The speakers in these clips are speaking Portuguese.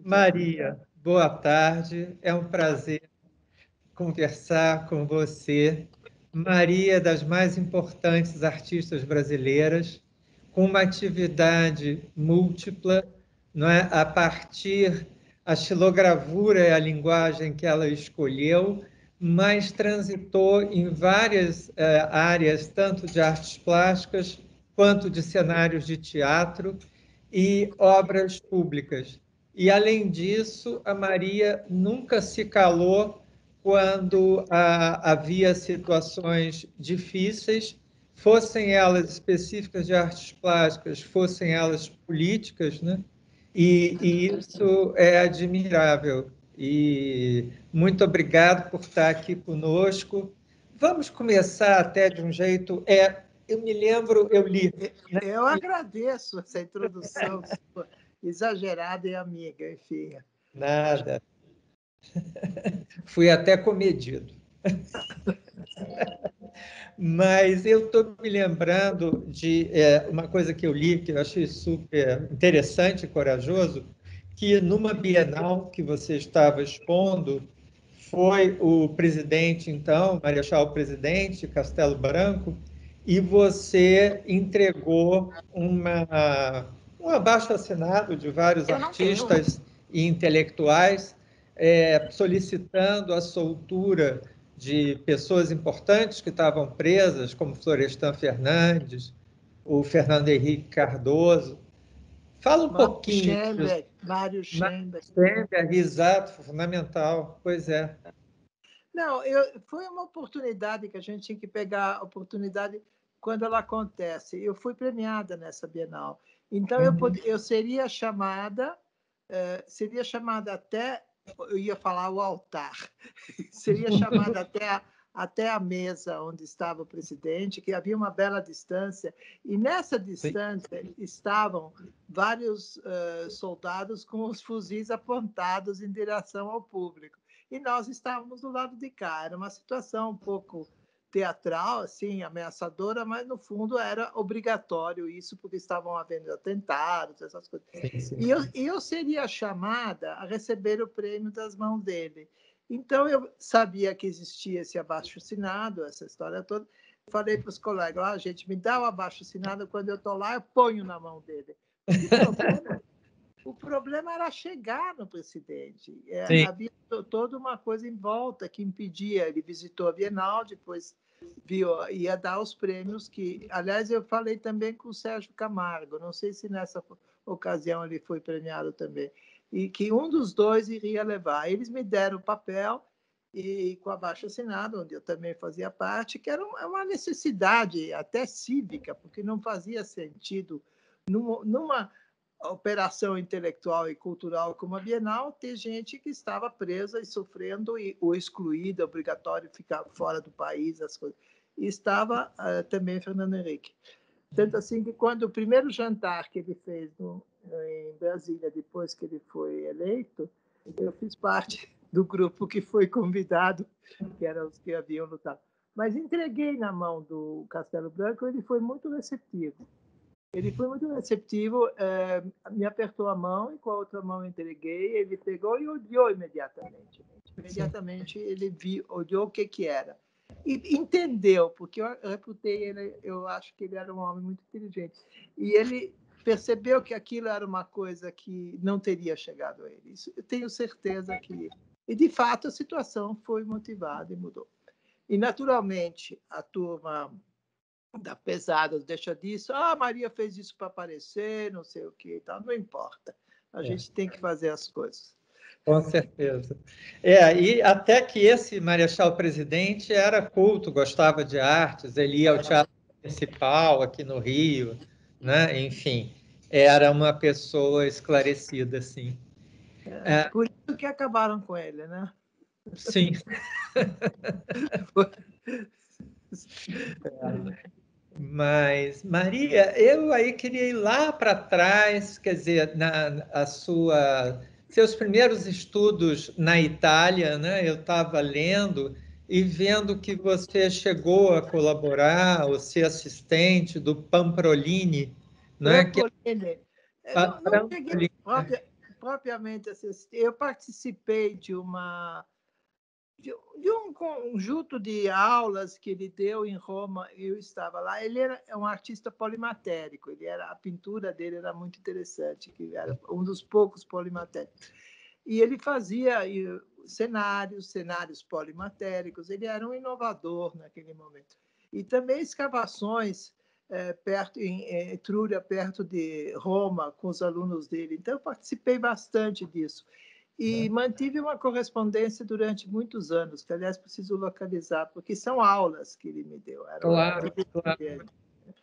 Maria, boa tarde. É um prazer conversar com você. Maria é das mais importantes artistas brasileiras, com uma atividade múltipla, não é? A xilogravura é a linguagem que ela escolheu, mas transitou em várias áreas, tanto de artes plásticas quanto de cenários de teatro e obras públicas. E, além disso, a Maria nunca se calou quando havia situações difíceis, fossem elas específicas de artes plásticas, fossem elas políticas, né? E isso é admirável. E muito obrigado por estar aqui conosco. Vamos começar até de um jeito. Eu me lembro, eu li. Né? Eu agradeço essa introdução sua, exagerada e amiga, enfim. Nada. Fui até comedido. Mas eu estou me lembrando de uma coisa que eu li, que eu achei super interessante e corajoso, que numa Bienal que você estava expondo, foi o presidente, então, Marechal Presidente, Castelo Branco, e você entregou um abaixo-assinado de vários artistas e intelectuais solicitando a soltura de pessoas importantes que estavam presas, como Florestan Fernandes, o Fernando Henrique Cardoso. Fala um pouquinho disso. Mário Schenberg. Exato, fundamental. Pois é. Não, foi uma oportunidade que a gente tinha que pegar a oportunidade quando ela acontece. Eu fui premiada nessa Bienal. Então, eu seria chamada até, eu ia falar o altar, seria chamada até a mesa onde estava o presidente, que havia uma bela distância, e nessa distância estavam vários soldados com os fuzis apontados em direção ao público. E nós estávamos do lado de cá. Era uma situação um pouco teatral, assim, ameaçadora, mas, no fundo, era obrigatório isso, porque estavam havendo atentados, essas coisas. Sim. E eu seria chamada a receber o prêmio das mãos dele. Então, eu sabia que existia esse abaixo-assinado, essa história toda. Falei para os colegas, gente, me dá o abaixo-assinado, quando eu estou lá, eu ponho na mão dele. O problema era chegar no presidente. Havia toda uma coisa em volta que impedia. Ele visitou a Bienal, depois ia dar os prêmios que... Aliás, eu falei também com o Sérgio Camargo, não sei se nessa ocasião ele foi premiado também, e que um dos dois iria levar. Eles me deram o papel e com abaixo-assinado, onde eu também fazia parte, que era uma necessidade até cívica, porque não fazia sentido numa operação intelectual e cultural como a Bienal, ter gente que estava presa e sofrendo ou excluída, obrigatório ficar fora do país, as coisas. E estava também Fernando Henrique. Tanto assim que quando o primeiro jantar que ele fez em Brasília, depois que ele foi eleito, eu fiz parte do grupo que foi convidado, que eram os que haviam lutado. Mas entreguei na mão do Castelo Branco, ele foi muito receptivo. Ele foi muito receptivo, me apertou a mão e com a outra mão entreguei, ele pegou e odiou imediatamente. Imediatamente ele odiou o que era. E entendeu, porque eu reputei ele, eu acho que ele era um homem muito inteligente. E ele percebeu que aquilo era uma coisa que não teria chegado a ele. Isso eu tenho certeza que... E, de fato, a situação foi motivada e mudou. E, naturalmente, a turma da pesada, deixa disso, a Maria fez isso para aparecer, não sei o que e tal, não importa. A gente tem que fazer as coisas. Com certeza. E até que esse Marechal Presidente era culto, gostava de artes, ele ia ao Teatro Municipal aqui no Rio, né? Enfim, era uma pessoa esclarecida, sim. Por isso que acabaram com ele, né? Sim. Mas, Maria, eu aí queria ir lá para trás, quer dizer, seus primeiros estudos na Itália, né? Eu estava lendo e vendo que você chegou a colaborar ou ser assistente do Pamprolini, né? Prampolini. Não cheguei propriamente assistir. Eu participei de um conjunto de aulas que ele deu em Roma. Eu estava lá. Ele é um artista polimatérico. A pintura dele era muito interessante, que era um dos poucos polimatéricos. E ele fazia cenários polimatéricos. Ele era um inovador naquele momento. E também escavações perto em Etrúria, perto de Roma, com os alunos dele. Então, eu participei bastante disso. E mantive uma correspondência durante muitos anos, que, aliás, preciso localizar, porque são aulas que ele me deu. Claro, claro.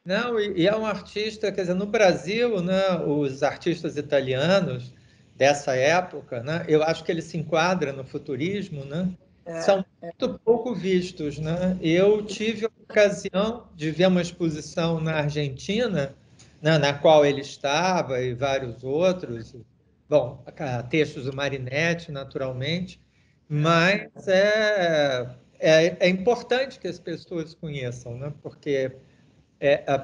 Não, e é um artista, quer dizer, no Brasil, né, os artistas italianos dessa época, né, eu acho que ele se enquadra no futurismo, né, são muito pouco vistos, né? Eu tive a ocasião de ver uma exposição na Argentina, né, na qual ele estava e vários outros, bom, textos do Marinetti, naturalmente, mas é importante que as pessoas conheçam, né, porque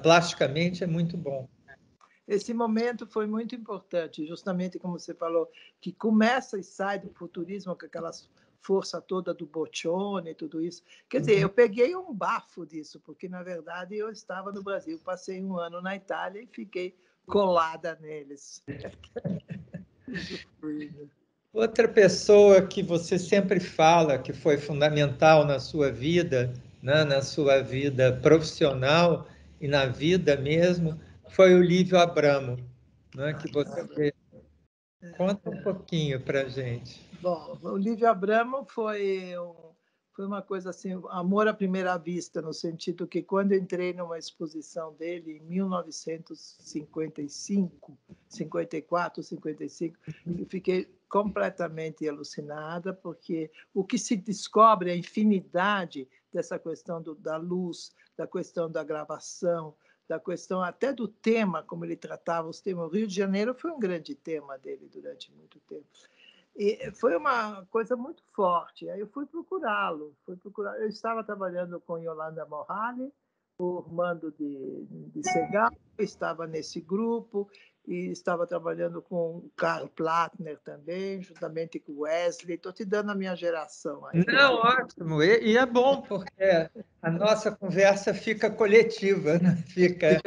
plasticamente é muito bom. Esse momento foi muito importante, justamente como você falou, que começa e sai do futurismo com aquela força toda do Boccioni e tudo isso. Quer dizer, eu peguei um bafo disso, porque, na verdade, eu estava no Brasil, passei um ano na Itália e fiquei colada neles. Outra pessoa que você sempre fala que foi fundamental na sua vida, né, na sua vida profissional e na vida mesmo, foi o Lívio Abramo, né, que você conta um pouquinho para a gente. Bom, o Lívio Abramo foi uma coisa assim, amor à primeira vista, no sentido que quando entrei numa exposição dele em 1955, 54, 55, eu fiquei completamente alucinada, porque o que se descobre é a infinidade dessa questão da luz, da questão da gravação, da questão até do tema, como ele tratava os temas. O Rio de Janeiro foi um grande tema dele durante muito tempo. E foi uma coisa muito forte. Aí eu fui procurá-lo. Eu estava trabalhando com Yolanda Morali, o mando de Segal, estava nesse grupo, e estava trabalhando com o Karl Plattner também, juntamente com o Wesley. Estou te dando a minha geração aí. Não, ótimo. E é bom, porque a nossa conversa fica coletiva, né? Fica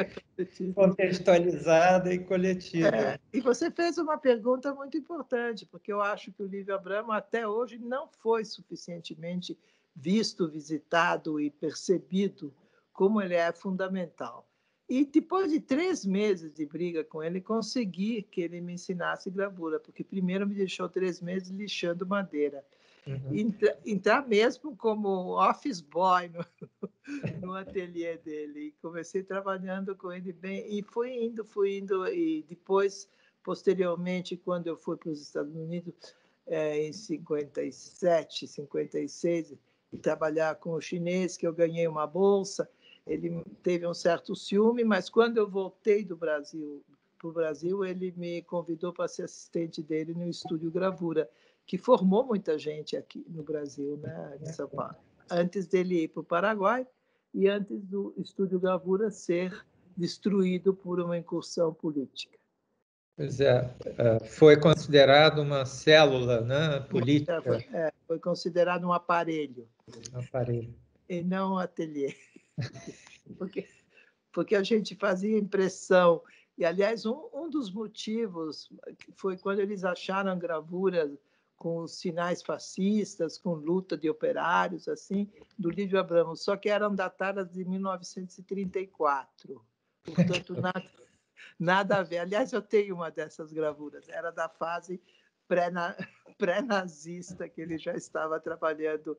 contextualizada e coletiva. E você fez uma pergunta muito importante, porque eu acho que o Lívio Abramo até hoje não foi suficientemente visto, visitado e percebido como ele é fundamental. E depois de 3 meses de briga com ele, consegui que ele me ensinasse gravura, porque primeiro me deixou 3 meses lixando madeira. Entrar mesmo como office boy no ateliê dele. E comecei trabalhando com ele bem, e fui indo, e depois, posteriormente, quando eu fui para os Estados Unidos, em 57, 56, e trabalhar com o chinês, que eu ganhei uma bolsa, ele teve um certo ciúme, mas quando eu voltei para o Brasil, ele me convidou para ser assistente dele no Estúdio Gravura, que formou muita gente aqui no Brasil, né, de São Paulo. Antes dele ir para o Paraguai, e antes do Estúdio Gravura ser destruído por uma incursão política. Pois é, foi considerado uma célula, né, política. Foi considerado um aparelho. Aparelho. E não um ateliê. Porque a gente fazia impressão. E, aliás, um dos motivos foi quando eles acharam gravuras com sinais fascistas, com luta de operários, assim, do Lívio Abramo, só que eram datadas de 1934. Portanto, nada a ver. Aliás, eu tenho uma dessas gravuras, era da fase pré-nazista, que ele já estava trabalhando.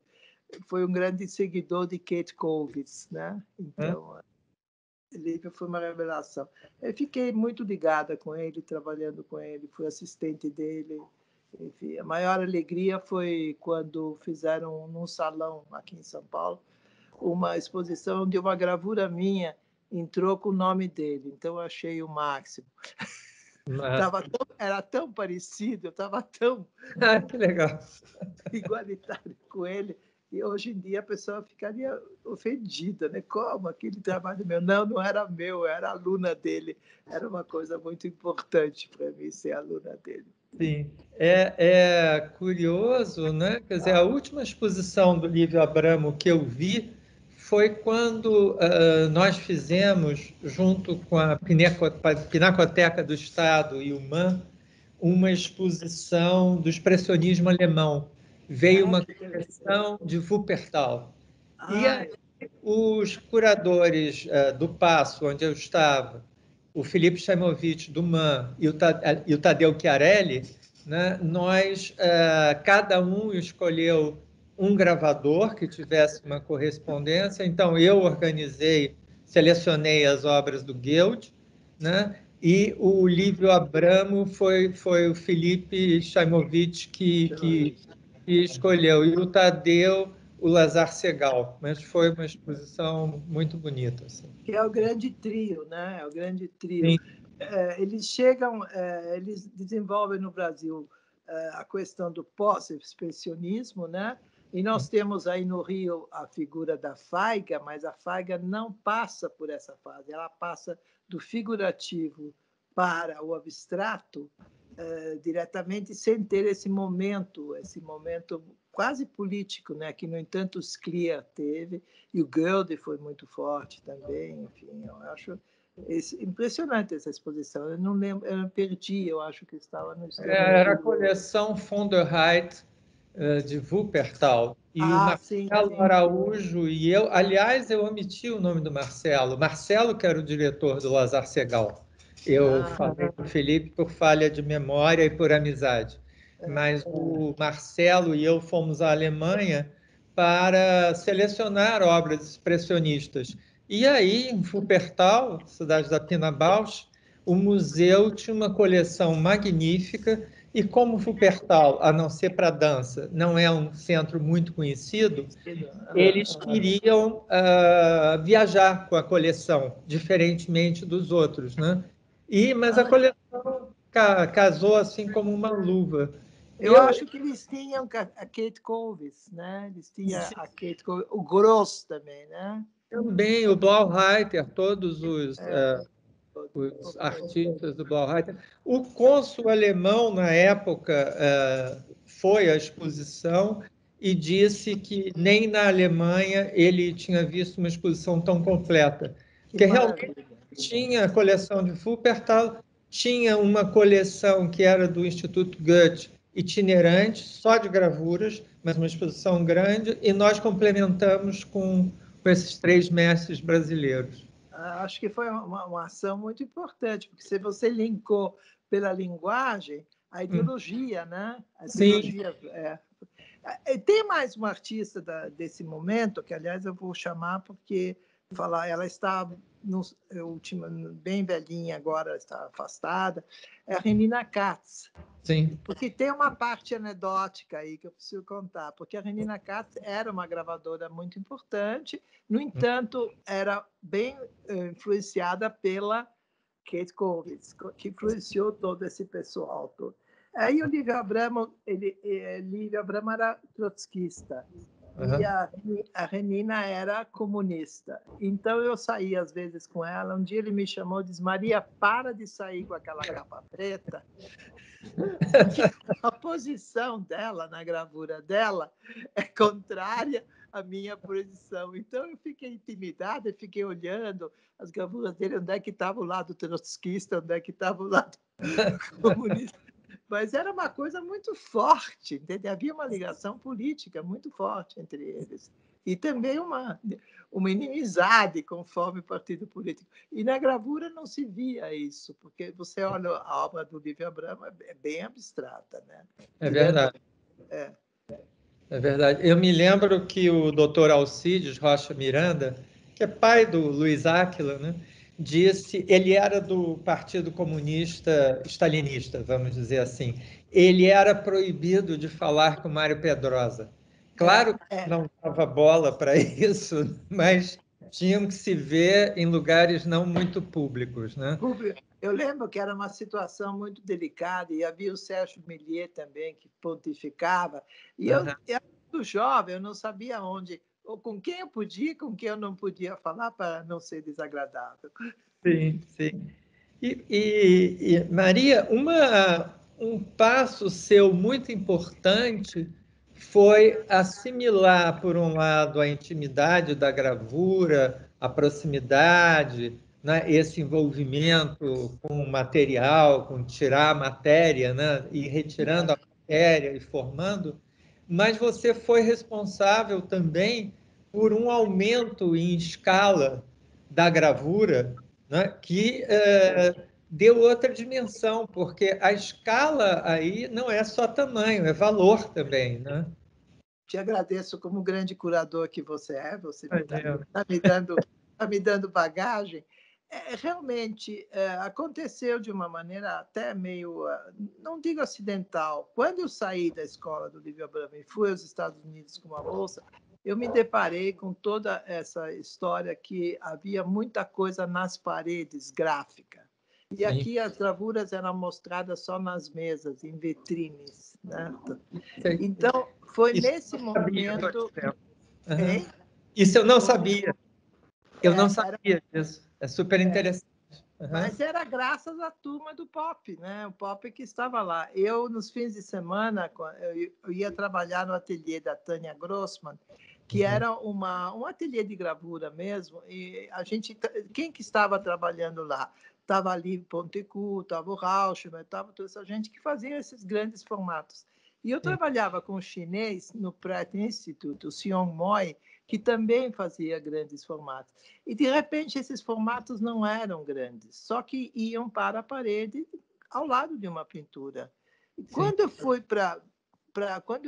Foi um grande seguidor de Kate Kovics, né? Então, Lívio foi uma revelação. Eu fiquei muito ligada com ele, trabalhando com ele, fui assistente dele. Enfim, a maior alegria foi quando fizeram num salão aqui em São Paulo uma exposição de uma gravura minha entrou com o nome dele. Então eu achei o máximo. Era tão parecido, eu estava tão que legal. igualitário com ele. E hoje em dia a pessoa ficaria ofendida, né? Como aquele trabalho meu? Não, não era meu, eu era aluna dele. Era uma coisa muito importante para mim ser aluna dele. sim. É curioso, né? Quer dizer, a última exposição do Lívio Abramo que eu vi foi quando nós fizemos, junto com a Pinacoteca do Estado e o MAN, uma exposição do expressionismo alemão. Veio uma Que interessante. coleção de Wuppertal. E Ah, aí, os curadores do Paço, onde eu estava, o Felipe Chaimovic, do MAN, e o Tadeu Chiarelli, né, nós, cada um escolheu um gravador que tivesse uma correspondência. Então, eu organizei, selecionei as obras do Guild, né? E o Lívio Abramo foi o Felipe Chaimovic que escolheu, e o Tadeu, o Lazar Segal. Mas foi uma exposição muito bonita. Assim. que é o grande trio, né? É o grande trio. Sim. Eles chegam, eles desenvolvem no Brasil a questão do pós-expressionismo, né? E nós temos aí no Rio a figura da Faiga, mas a Faiga não passa por essa fase, ela passa do figurativo para o abstrato diretamente, sem ter esse momento quase político, né? Que, no entanto, o Scliar teve, e o Goethe foi muito forte também. Enfim, eu acho impressionante essa exposição. Eu não lembro, eu perdi, eu acho que estava no exterior. Era a coleção von der Heydt de Wuppertal. E o Sim, Marcelo sim. Araújo e eu, aliás, eu omiti o nome do Marcelo. Marcelo, que era o diretor do Lazar Segal. Eu falei para o Felipe por falha de memória e por amizade. Mas o Marcelo e eu fomos à Alemanha para selecionar obras expressionistas. E aí, em Wuppertal, cidade da Pina Bausch, o museu tinha uma coleção magnífica e como Wuppertal, a não ser para dança, não é um centro muito conhecido, eles queriam viajar com a coleção, diferentemente dos outros, né? Mas a coleção casou assim como uma luva. Eu Eu, acho que eles tinham a Kate Colvis, né? Eles tinham a Kate Colvis, o Gross também, né? também, o Blaureiter, todos É, os artistas do Blaureiter. O cônsul alemão, na época, foi à exposição e disse que nem na Alemanha ele tinha visto uma exposição tão completa, que porque realmente maravilha. tinha a coleção de Wuppertal, tinha uma coleção que era do Instituto Goethe, itinerante, só de gravuras, mas uma exposição grande, e nós complementamos com esses três mestres brasileiros. Acho que foi uma ação muito importante, porque se você linkou pela linguagem, a ideologia, né? A Sim, ideologia. Tem mais uma artista desse momento, que, aliás, eu vou chamar porque ela está bem velhinha agora, está afastada, é a Renina Katz. sim. Porque tem uma parte anedótica aí que eu preciso contar, porque a Renina Katz era uma gravadora muito importante, no entanto, era bem influenciada pela Kate Colvitz, que influenciou todo esse pessoal todo. Aí o Lívio Abramo, Lívio Abramo era trotskista e Uhum. a Renina era comunista. Então eu saía às vezes com ela. Um dia ele me chamou e disse: Maria, para de sair com aquela capa preta, porque a posição dela na gravura dela é contrária à minha posição. Então eu fiquei intimidada, fiquei olhando as gravuras dele, onde é que estava o lado trotskista, onde é que estava o lado comunista. Mas era uma coisa muito forte, entendeu? Havia uma ligação política muito forte entre eles. E também uma inimizade conforme o partido político. E na gravura não se via isso, porque você olha a obra do Lívio Abramo, é bem abstrata, né? É verdade. É verdade. Eu me lembro que o doutor Alcides Rocha Miranda, que é pai do Luiz Áquila, né, disse, ele era do Partido Comunista Stalinista, vamos dizer assim. Ele era proibido de falar com Mário Pedrosa. Claro que não dava bola para isso, mas tinham que se ver em lugares não muito públicos, né? Eu lembro que era uma situação muito delicada e havia o Sérgio Milliet também, que pontificava. E eu era muito jovem, eu não sabia onde, ou com quem eu podia, com quem eu não podia falar para não ser desagradável. Sim, sim. Maria, um passo seu muito importante foi assimilar, por um lado, a intimidade da gravura, a proximidade, né, esse envolvimento com o material, com tirar a matéria, né, e retirando a matéria e formando, mas você foi responsável também por um aumento em escala da gravura, né, que deu outra dimensão, porque a escala aí não é só tamanho, é valor também, né? Te agradeço como grande curador que você é, você está Imagina. tá me dando bagagem. Realmente, aconteceu de uma maneira até meio, não digo acidental. Quando eu saí da escola do Lívio Abramo e fui aos Estados Unidos com uma bolsa, eu me deparei com toda essa história que havia muita coisa nas paredes gráfica. E Sim. aqui as gravuras eram mostradas só nas mesas, em vitrines, né? Então, foi Isso nesse eu não sabia, por momento. exemplo. Hein? Uhum. Isso eu não sabia. Eu não Era, sabia disso. É super interessante. mas Uhum. era graças à turma do pop, né? O pop que estava lá. Eu, nos fins de semana, eu ia trabalhar no ateliê da Tânia Grossman, que era um ateliê de gravura mesmo, e a gente, quem que estava trabalhando lá? Estava ali Pontecu, estava o Rauschmann, estava toda essa gente que fazia esses grandes formatos. E eu Sim. trabalhava com um chinês no Pratt Institute, o Sion Moy, que também fazia grandes formatos. E, de repente, esses formatos não eram grandes, só que iam para a parede ao lado de uma pintura. E Sim. quando eu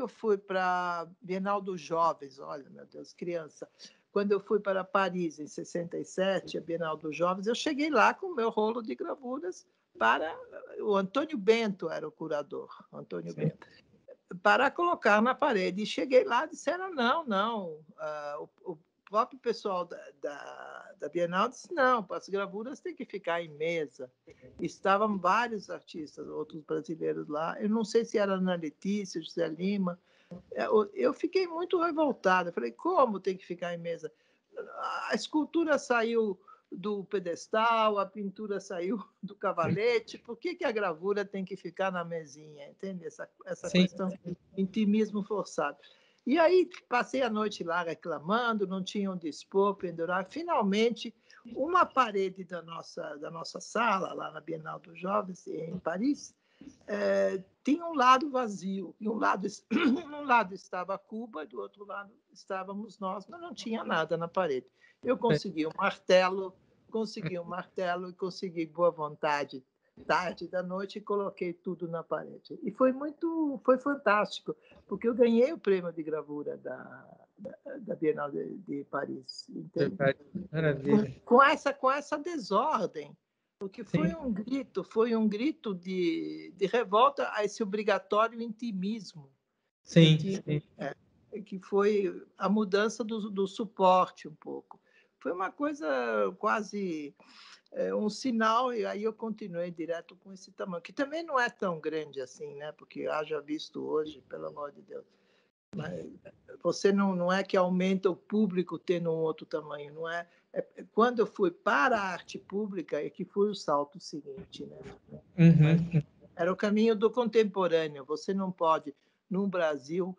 fui para Bienal dos Jovens, olha, meu Deus, criança, quando eu fui para Paris em 67, a Bienal dos Jovens, eu cheguei lá com o meu rolo de gravuras para o Antônio Bento era o curador, Antônio Sim. Bento, para colocar na parede. E cheguei lá e disseram, não, o próprio pessoal da Bienal disse, não, as gravuras têm que ficar em mesa. Estavam vários artistas, outros brasileiros lá. Eu não sei se era Ana Letícia, José Lima. Eu fiquei muito revoltada. Falei, como tem que ficar em mesa? A escultura saiu do pedestal, a pintura saiu do cavalete, por que a gravura tem que ficar na mesinha? Entende? Essa Sim. questão de intimismo forçado. E aí passei a noite lá reclamando, não tinham onde expor, pendurar. Finalmente, uma parede da nossa sala, lá na Bienal dos Jovens, em Paris, tinha um lado vazio. E um lado estava Cuba, do outro lado estávamos nós, mas não tinha nada na parede. Eu consegui um martelo e consegui boa vontade tarde da noite e coloquei tudo na parede. E foi fantástico, porque eu ganhei o prêmio de gravura da Bienal de Paris, entende? Maravilha. Com essa desordem, porque Sim. foi um grito de revolta a esse obrigatório intimismo que Sim. tinha, Sim. que foi a mudança do suporte um pouco. Foi uma coisa quase um sinal, e aí eu continuei direto com esse tamanho, que também não é tão grande assim, né? Porque haja visto hoje, pelo amor de Deus. Mas você não é que aumenta o público tendo um outro tamanho, não é? Quando eu fui para a arte pública é que foi o salto seguinte, né? Mas Uhum. era o caminho do contemporâneo. Você não pode, no Brasil,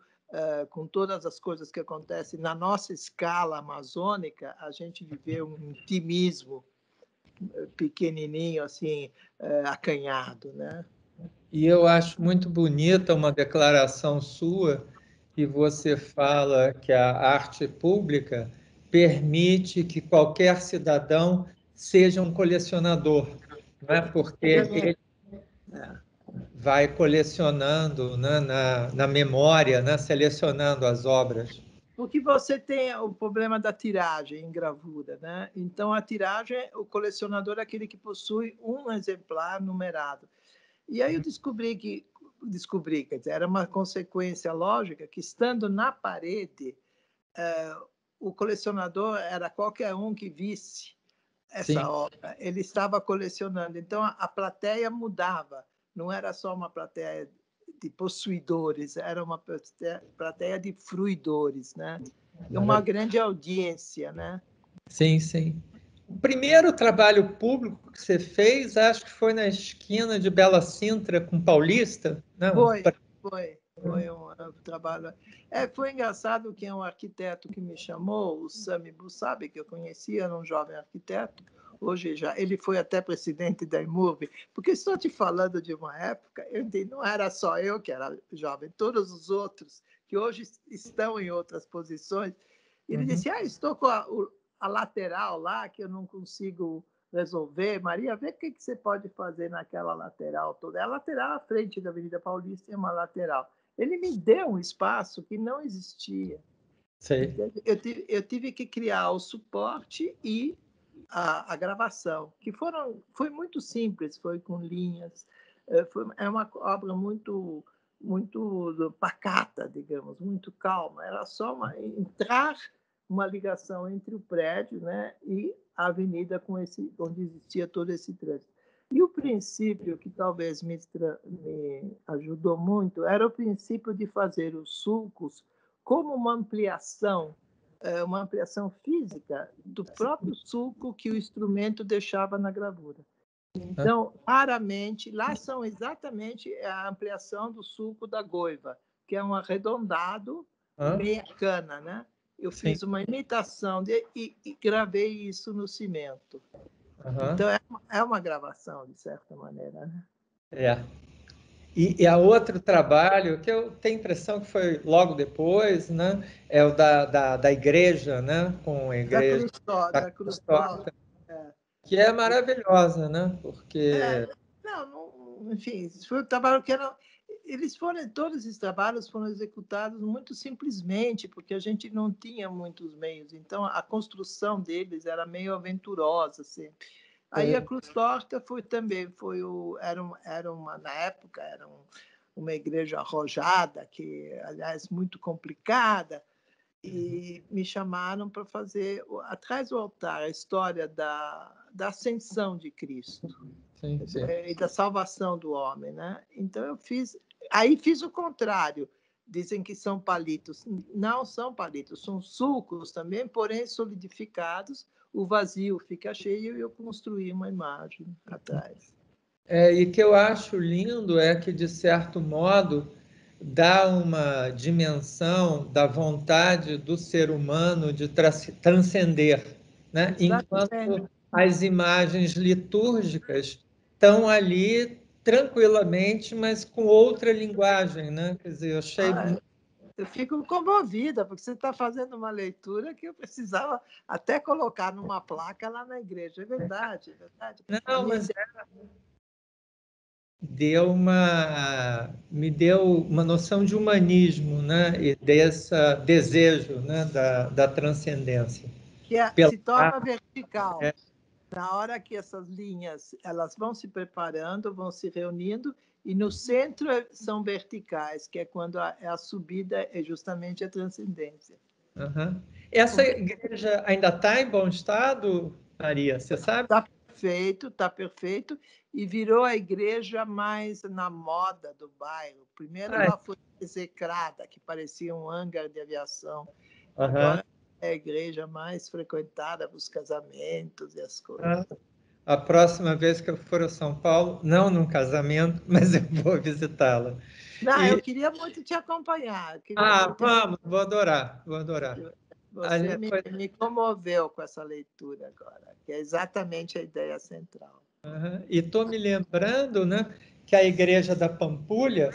com todas as coisas que acontecem na nossa escala amazônica, a gente viver um intimismo pequenininho, assim, acanhado, né? E eu acho muito bonita uma declaração sua que você fala que a arte pública permite que qualquer cidadão seja um colecionador, não é? Porque ele vai colecionando, né, na memória, né, selecionando as obras. Porque você tem o problema da tiragem em gravura, né? Então, a tiragem, o colecionador é aquele que possui um exemplar numerado. E aí eu quer dizer, era uma consequência lógica que, estando na parede, o colecionador era qualquer um que visse Sim, essa obra, ele estava colecionando. Então, a plateia mudava, não era só uma plateia de possuidores, era uma plateia de fruidores, né? E uma maravilha. grande audiência, né? Sim, sim. O primeiro trabalho público que você fez, acho que foi na esquina de Bela Sintra com Paulista, não? Foi um trabalho. Foi engraçado que um arquiteto que me chamou, o Sami Bussabi, que eu conhecia, era um jovem arquiteto. Hoje já ele foi até presidente da IMURB, porque estou te falando de uma época, não era só eu que era jovem, todos os outros que hoje estão em outras posições. Ele disse: estou com a lateral lá que eu não consigo resolver. Maria, vê o que você pode fazer naquela lateral toda. É a lateral à frente da Avenida Paulista, é uma lateral. Ele me deu um espaço que não existia. Sei. Eu tive que criar o suporte e a gravação, que foi muito simples, foi com linhas, é uma obra muito pacata, digamos, muito calma. Era só entrar uma ligação entre o prédio, né, e a avenida onde existia todo esse trânsito. E o princípio que talvez me ajudou muito era o princípio de fazer os sulcos como uma ampliação física do próprio sulco que o instrumento deixava na gravura. Então, raramente, lá são exatamente a ampliação do sulco da goiva, que é um arredondado, meia cana, né? Eu fiz uma imitação e gravei isso no cimento. Então, é uma gravação, de certa maneira, né? E a outro trabalho, que eu tenho a impressão que foi logo depois, né? É o da igreja, né? Com a igreja da Cruz Torta. Que é maravilhosa, né? Porque... enfim, foi um trabalho que era... Todos esses trabalhos foram executados muito simplesmente, porque a gente não tinha muitos meios. Então, a construção deles era meio aventurosa sempre. Aí a Cruz Torta na época, era uma igreja arrojada, que, aliás, muito complicada, e me chamaram para fazer, atrás do altar, a história da ascensão de Cristo. Sim. E da salvação do homem, né? Então, fiz o contrário. Dizem que são palitos. Não são palitos, são sulcos também, porém solidificados. O vazio fica cheio e eu construí uma imagem atrás. E que eu acho lindo é que, de certo modo, dá uma dimensão da vontade do ser humano de transcender, né? Enquanto as imagens litúrgicas estão ali tranquilamente, mas com outra linguagem, né? Quer dizer, eu achei... Eu fico comovida, porque você está fazendo uma leitura que eu precisava até colocar numa placa lá na igreja. É verdade, é verdade. Não, mas me deu uma noção de humanismo, né? E desse desejo, né? da transcendência. Que se torna vertical. Na hora que essas linhas elas vão se preparando, vão se reunindo, e no centro são verticais, que é quando a subida é justamente a transcendência. Essa igreja ainda está em bom estado, Maria? Você sabe? Está perfeito. E virou a igreja mais na moda do bairro. Primeiro ela foi execrada, que parecia um hangar de aviação. Agora é a igreja mais frequentada para os casamentos e as coisas. A próxima vez que eu for a São Paulo, não num casamento, mas eu vou visitá-la. Eu queria muito te acompanhar. Vamos, vou adorar. Você me comoveu com essa leitura agora, que é exatamente a ideia central. E estou me lembrando, né, que a Igreja da Pampulha,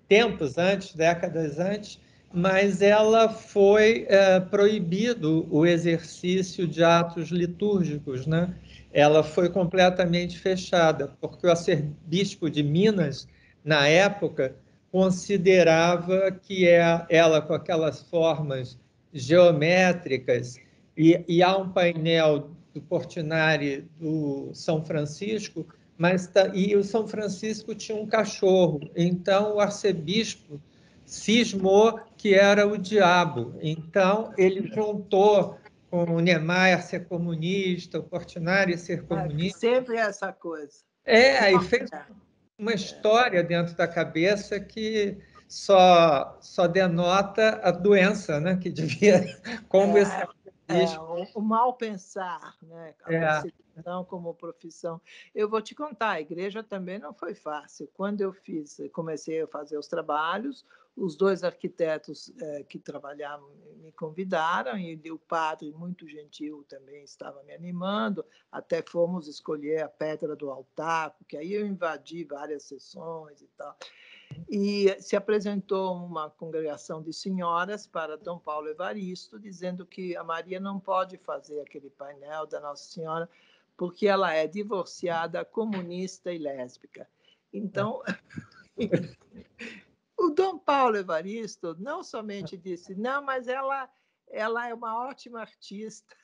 tempos antes, décadas antes, mas ela foi proibido o exercício de atos litúrgicos, né? Ela foi completamente fechada, porque o arcebispo de Minas, na época, considerava que ela, com aquelas formas geométricas, e há um painel do Portinari do São Francisco, e o São Francisco tinha um cachorro, então o arcebispo cismou que era o diabo. Então, ele juntou com o Niemeyer ser comunista, o Portinari ser comunista. Sempre é essa coisa. E fez uma história dentro da cabeça que só denota a doença, né? Que devia... Como esse O mal pensar, né? A perseguição como profissão. Eu vou te contar, a igreja também não foi fácil. Quando eu comecei a fazer os trabalhos, os 2 arquitetos que trabalhavam me convidaram, e o padre, muito gentil, também estava me animando, até fomos escolher a pedra do altar, porque aí eu invadi várias sessões e tal. E se apresentou uma congregação de senhoras para Dom Paulo Evaristo, dizendo que a Maria não pode fazer aquele painel da Nossa Senhora porque ela é divorciada, comunista e lésbica. Então, o Dom Paulo Evaristo não somente disse, não, mas ela é uma ótima artista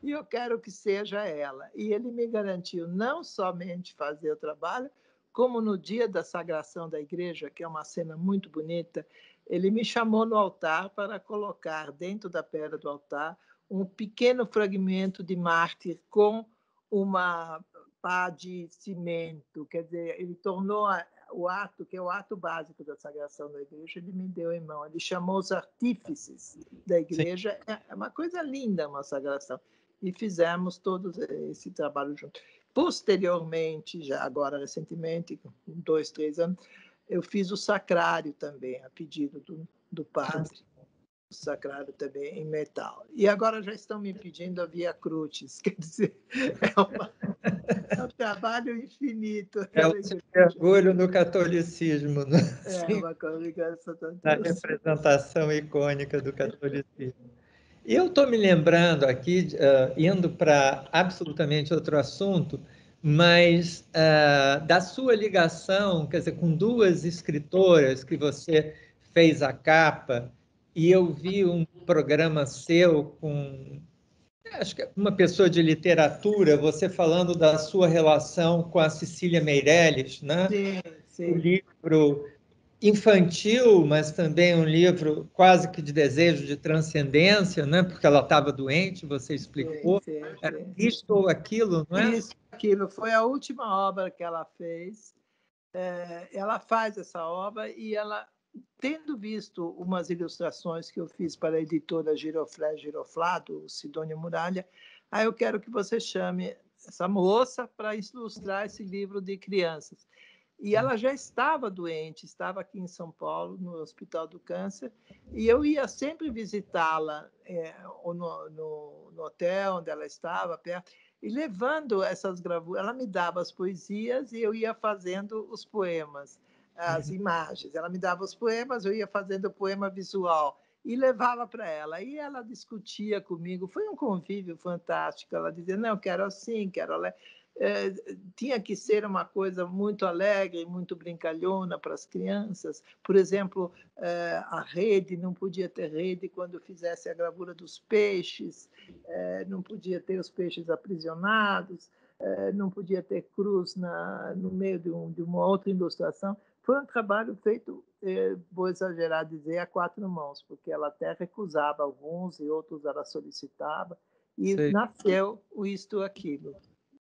e eu quero que seja ela. E ele me garantiu não somente fazer o trabalho, como no dia da sagração da igreja, que é uma cena muito bonita, ele me chamou no altar para colocar dentro da pedra do altar um pequeno fragmento de mártir com uma pá de cimento. Quer dizer, ele tornou o ato, que é o ato básico da sagração da igreja, ele me deu em mão. Ele chamou os artífices da igreja. É uma coisa linda, uma sagração. E fizemos todo esse trabalho junto. Posteriormente, já agora recentemente, 2, 3 anos, eu fiz o sacrário também, a pedido do padre. O sacrário também em metal. E agora já estão me pedindo a Via Crucis, quer dizer, é um trabalho infinito. É o seu mergulho no catolicismo, né? É uma congregação. Na representação icônica do catolicismo. Eu estou me lembrando aqui, indo para absolutamente outro assunto, mas da sua ligação, quer dizer, com 2 escritoras que você fez a capa, e eu vi um programa seu com, acho que uma pessoa de literatura, você falando da sua relação com a Cecília Meirelles, né? Sim, sim. O livro infantil, mas também um livro quase que de desejo de transcendência, né? Porque ela estava doente, você explicou. Sim. Isto ou aquilo, não é? Isso, aquilo. Foi a última obra que ela fez. Ela faz essa obra e ela, tendo visto umas ilustrações que eu fiz para a editora Giroflé Giroflado, Sidônia Muralha, aí eu quero que você chame essa moça para ilustrar esse livro de crianças. E ela já estava doente, estava aqui em São Paulo, no Hospital do Câncer, e eu ia sempre visitá-la no hotel onde ela estava, perto, e levando essas gravuras. Ela me dava as poesias e eu ia fazendo os poemas, as imagens. Ela me dava os poemas, eu ia fazendo o poema visual e levava para ela. E ela discutia comigo. Foi um convívio fantástico. Ela dizia, não, quero assim, quero... tinha que ser uma coisa muito alegre, muito brincalhona para as crianças. Por exemplo, a rede, não podia ter rede quando fizesse a gravura dos peixes, não podia ter os peixes aprisionados, não podia ter cruz no meio de uma outra ilustração. Foi um trabalho feito, vou exagerar dizer, a 4 mãos, porque ela até recusava alguns e outros ela solicitava, e nasceu o Isto Aquilo,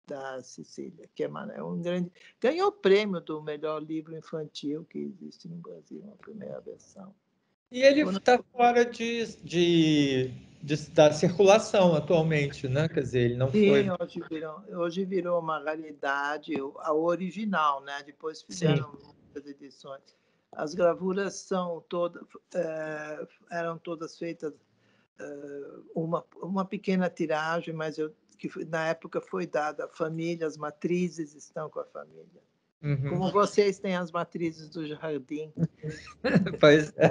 da Cecília, que é um grande... Ganhou o prêmio do melhor livro infantil que existe no Brasil, a primeira versão. E ele está fora da circulação atualmente, né? Quer dizer, ele não foi... Hoje virou uma raridade, a original, né? Depois fizeram muitas edições. As gravuras eram todas feitas uma pequena tiragem, mas que na época foi dada à família, as matrizes estão com a família. Como vocês têm as matrizes do jardim. Pois é.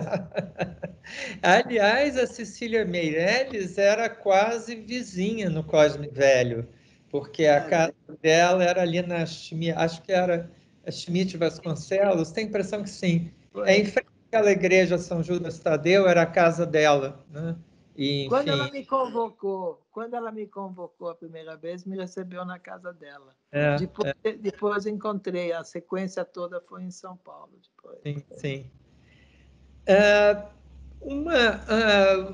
Aliás, a Cecília Meirelles era quase vizinha no Cosme Velho, porque a casa dela era ali na Schmidt, acho que era a Schmidt Vasconcelos, tenho a impressão que sim. Em frente àquela igreja São Judas Tadeu, era a casa dela, né? E, enfim... Quando ela me convocou a primeira vez, me recebeu na casa dela. Depois encontrei, a sequência toda foi em São Paulo. Depois. Sim.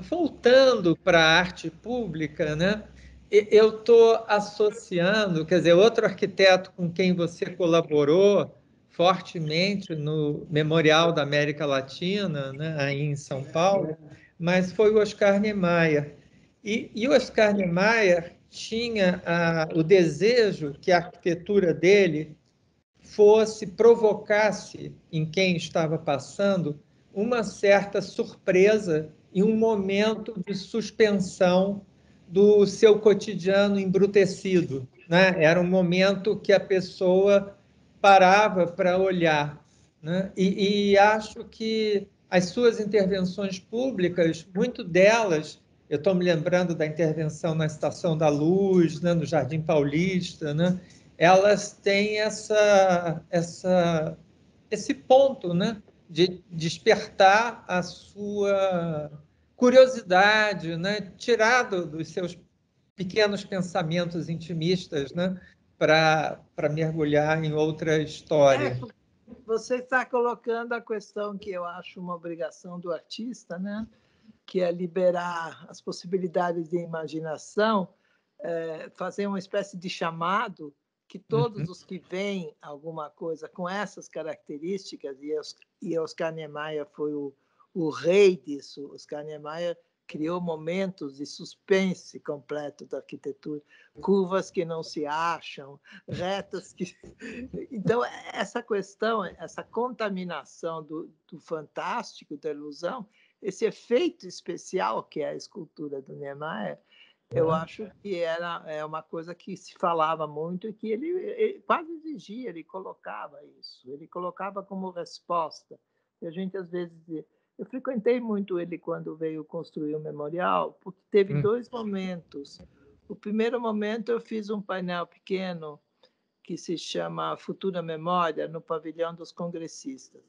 Voltando para a arte pública, né? Eu estou associando, quer dizer, outro arquiteto com quem você colaborou fortemente no Memorial da América Latina, né, aí em São Paulo, mas foi o Oscar Niemeyer. E Oscar Niemeyer tinha o desejo que a arquitetura dele provocasse em quem estava passando uma certa surpresa e um momento de suspensão do seu cotidiano embrutecido, né? Era um momento que a pessoa parava para olhar, né? E acho que as suas intervenções públicas, muito delas, eu estou me lembrando da intervenção na Estação da Luz, né, no Jardim Paulista, né? Elas têm esse ponto, né, de despertar a sua curiosidade, né, tirar dos seus pequenos pensamentos intimistas, né, para mergulhar em outra história. Você está colocando a questão que eu acho uma obrigação do artista, né? Que é liberar as possibilidades de imaginação, fazer uma espécie de chamado que todos os que veem alguma coisa com essas características, e Oscar Niemeyer foi o rei disso. Oscar Niemeyer criou momentos de suspense completo da arquitetura, curvas que não se acham, retas que... Então, essa questão, essa contaminação do fantástico, da ilusão, esse efeito especial que é a escultura do Niemeyer, eu acho que é uma coisa que se falava muito e que ele quase exigia, ele colocava isso, ele colocava como resposta. E a gente, às vezes... Eu frequentei muito ele quando veio construir o memorial, porque teve dois momentos. O primeiro momento, eu fiz um painel pequeno que se chama Futura Memória, no pavilhão dos congressistas.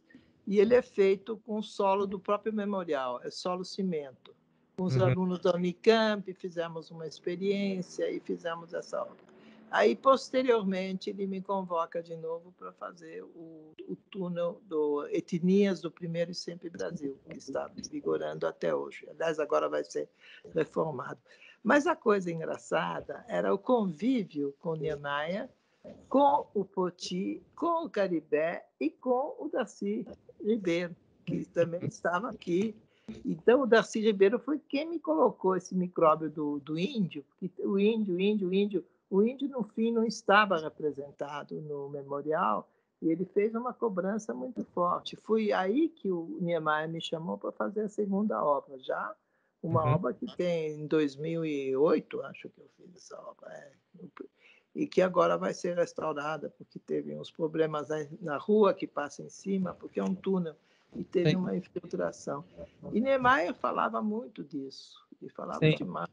E ele é feito com solo do próprio memorial, é solo cimento. Com os alunos da Unicamp, fizemos uma experiência e fizemos essa obra. Aí, posteriormente, ele me convoca de novo para fazer o túnel do Etnias do Primeiro e Sempre Brasil, que está vigorando até hoje. Aliás, agora vai ser reformado. Mas a coisa engraçada era o convívio com Niemeyer, com o Poti, com o Caribé e com o Darcy Ribeiro, que também estava aqui. Então, o Darcy Ribeiro foi quem me colocou esse micróbio do índio, porque o índio, no fim, não estava representado no memorial, e ele fez uma cobrança muito forte. Foi aí que o Niemeyer me chamou para fazer a segunda obra, já uma obra que tem em 2008, acho que eu fiz essa obra, e que agora vai ser restaurada, porque teve uns problemas na rua que passa em cima, porque é um túnel, e teve uma infiltração. E Niemeyer falava muito disso, e falava demais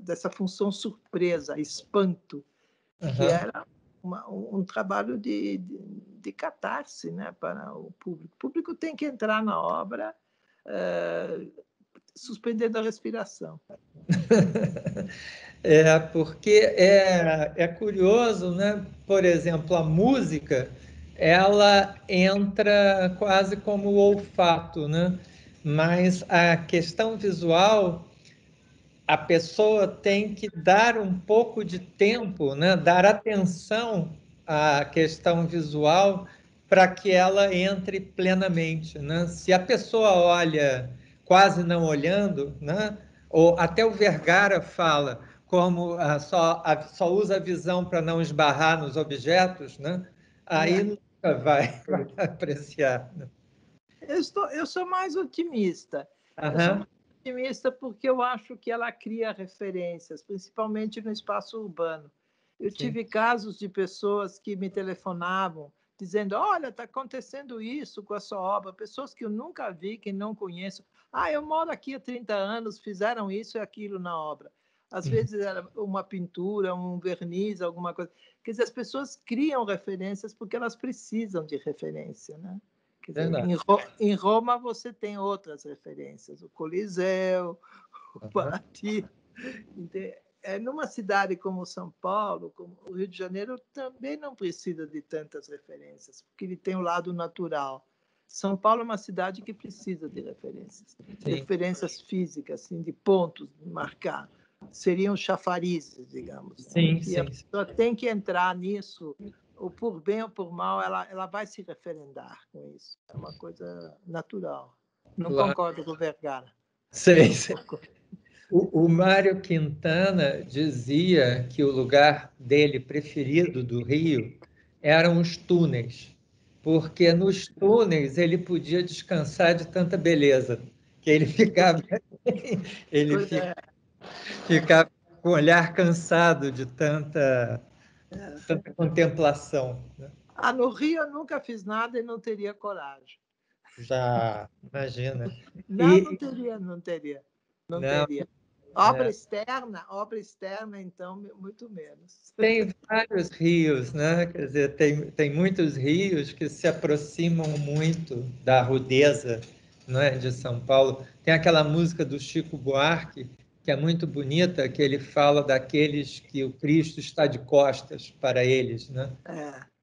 dessa função surpresa, espanto, que era um trabalho de catarse, né, para o público. O público tem que entrar na obra suspendendo a respiração. Porque é curioso, né? Por exemplo, a música, ela entra quase como o olfato, né? Mas a questão visual, a pessoa tem que dar um pouco de tempo, né? Dar atenção à questão visual para que ela entre plenamente, né? Se a pessoa olha quase não olhando, né? Ou até o Vergara fala como só usa a visão para não esbarrar nos objetos, né? Aí nunca vai apreciar. Né? Eu sou mais otimista. Eu sou mais otimista porque eu acho que ela cria referências, principalmente no espaço urbano. Eu tive casos de pessoas que me telefonavam dizendo: olha, está acontecendo isso com a sua obra. Pessoas que eu nunca vi, que não conheço. Ah, eu moro aqui há 30 anos, fizeram isso e aquilo na obra. Às vezes era uma pintura, um verniz, alguma coisa. Quer dizer, as pessoas criam referências porque elas precisam de referência, né? Quer dizer, em Roma você tem outras referências, o Coliseu, o Paraty. Numa cidade como São Paulo, como o Rio de Janeiro, também não precisa de tantas referências, porque ele tem o lado natural. São Paulo é uma cidade que precisa de referências, referências físicas, assim, de pontos de marcar. Seriam chafarizes, digamos. Né? E a pessoa tem que entrar nisso, ou por bem ou por mal, ela vai se referendar com isso. É uma coisa natural. Não concordo com o Vergara. Sei. O Mário Quintana dizia que o lugar dele preferido do Rio eram os túneis, porque nos túneis ele podia descansar de tanta beleza, que ele ficava, ele Pois é. ficava com o olhar cansado de É. tanta contemplação, né? Ah, no Rio eu nunca fiz nada e não teria coragem. Já imagina. Não, não E teria, não teria, não não, teria. é, Obra externa, então, muito menos. tem vários rios, né? Quer dizer, tem muitos rios que se aproximam muito da rudeza, não é, de São Paulo. Tem aquela música do Chico Buarque, que é muito bonita, que ele fala daqueles que o Cristo está de costas para eles, né?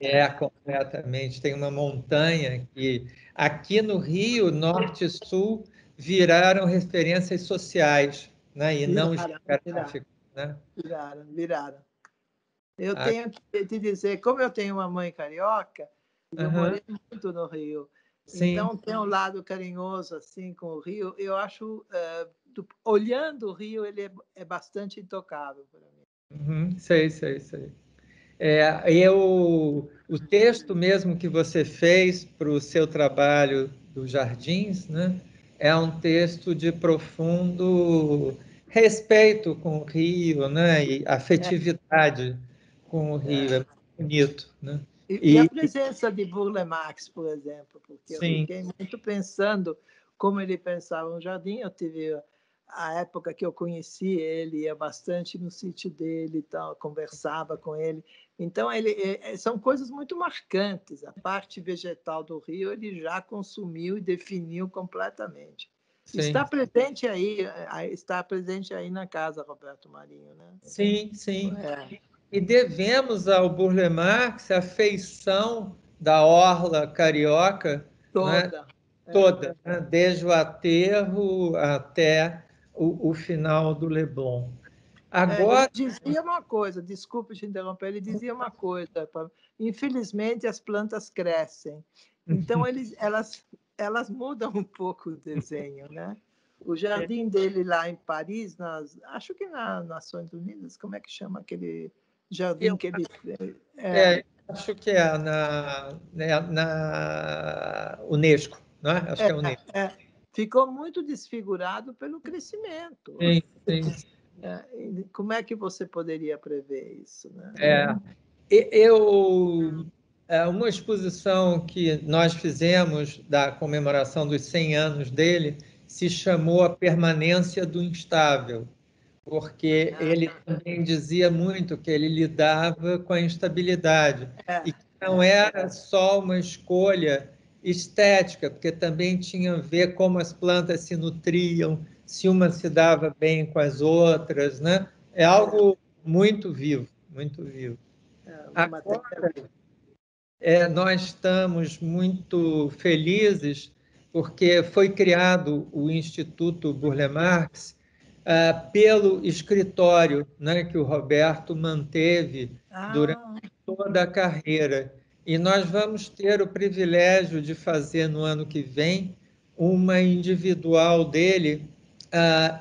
É, completamente. Tem uma montanha que aqui no Rio, Norte e Sul, viraram referências sociais, né? E não Viraram, viraram, geográficas, né? viraram, viraram. Eu Ah, tenho que te dizer, como eu tenho uma mãe carioca, e eu aham, morei muito no Rio, sim. então tem um lado carinhoso assim com o Rio. Eu acho, olhando o Rio, ele é bastante intocável para mim. Uhum, sei, sei, sei. O texto mesmo que você fez para o seu trabalho dos Jardins, né, é um texto de profundo respeito com o Rio, né, e É, afetividade com o Rio, é é. muito bonito, né? E a E, presença de Burle Marx, por exemplo, porque eu sim, fiquei muito pensando como ele pensava no jardim. Eu tive a época que eu conheci ele, ia bastante no sítio dele e tal, conversava com ele. Então, são coisas muito marcantes. A parte vegetal do Rio ele já consumiu e definiu completamente. sim, Está presente aí na casa, Roberto Marinho, né? sim, sim. É, E devemos ao Burle Marx a feição da orla carioca, né, toda. É, toda, né? Desde o aterro até o final do Leblon. Ele Agora, dizia uma coisa, desculpe te interromper, ele dizia uma coisa: infelizmente as plantas crescem, então elas mudam um pouco o desenho, né? O jardim dele lá em Paris, acho que nas Nações Unidas, como é que chama aquele jardim eu que ele fez? É, acho que é na Unesco, né? Acho é, que é a Unesco. ficou muito desfigurado pelo crescimento. Sim, sim. E como é que você poderia prever isso, né? É, eu, uma exposição que nós fizemos da comemoração dos 100 anos dele se chamou A Permanência do Instável, porque ele também dizia muito que ele lidava com a instabilidade e É, que não era só uma escolha estética, porque também tinha a ver como as plantas se nutriam, se uma se dava bem com as outras, né? É algo muito vivo, muito vivo. uma matéria. Agora, nós estamos muito felizes porque foi criado o Instituto Burle Marx pelo escritório, né, que o Roberto manteve durante Ah, toda a carreira. E nós vamos ter o privilégio de fazer no ano que vem uma individual dele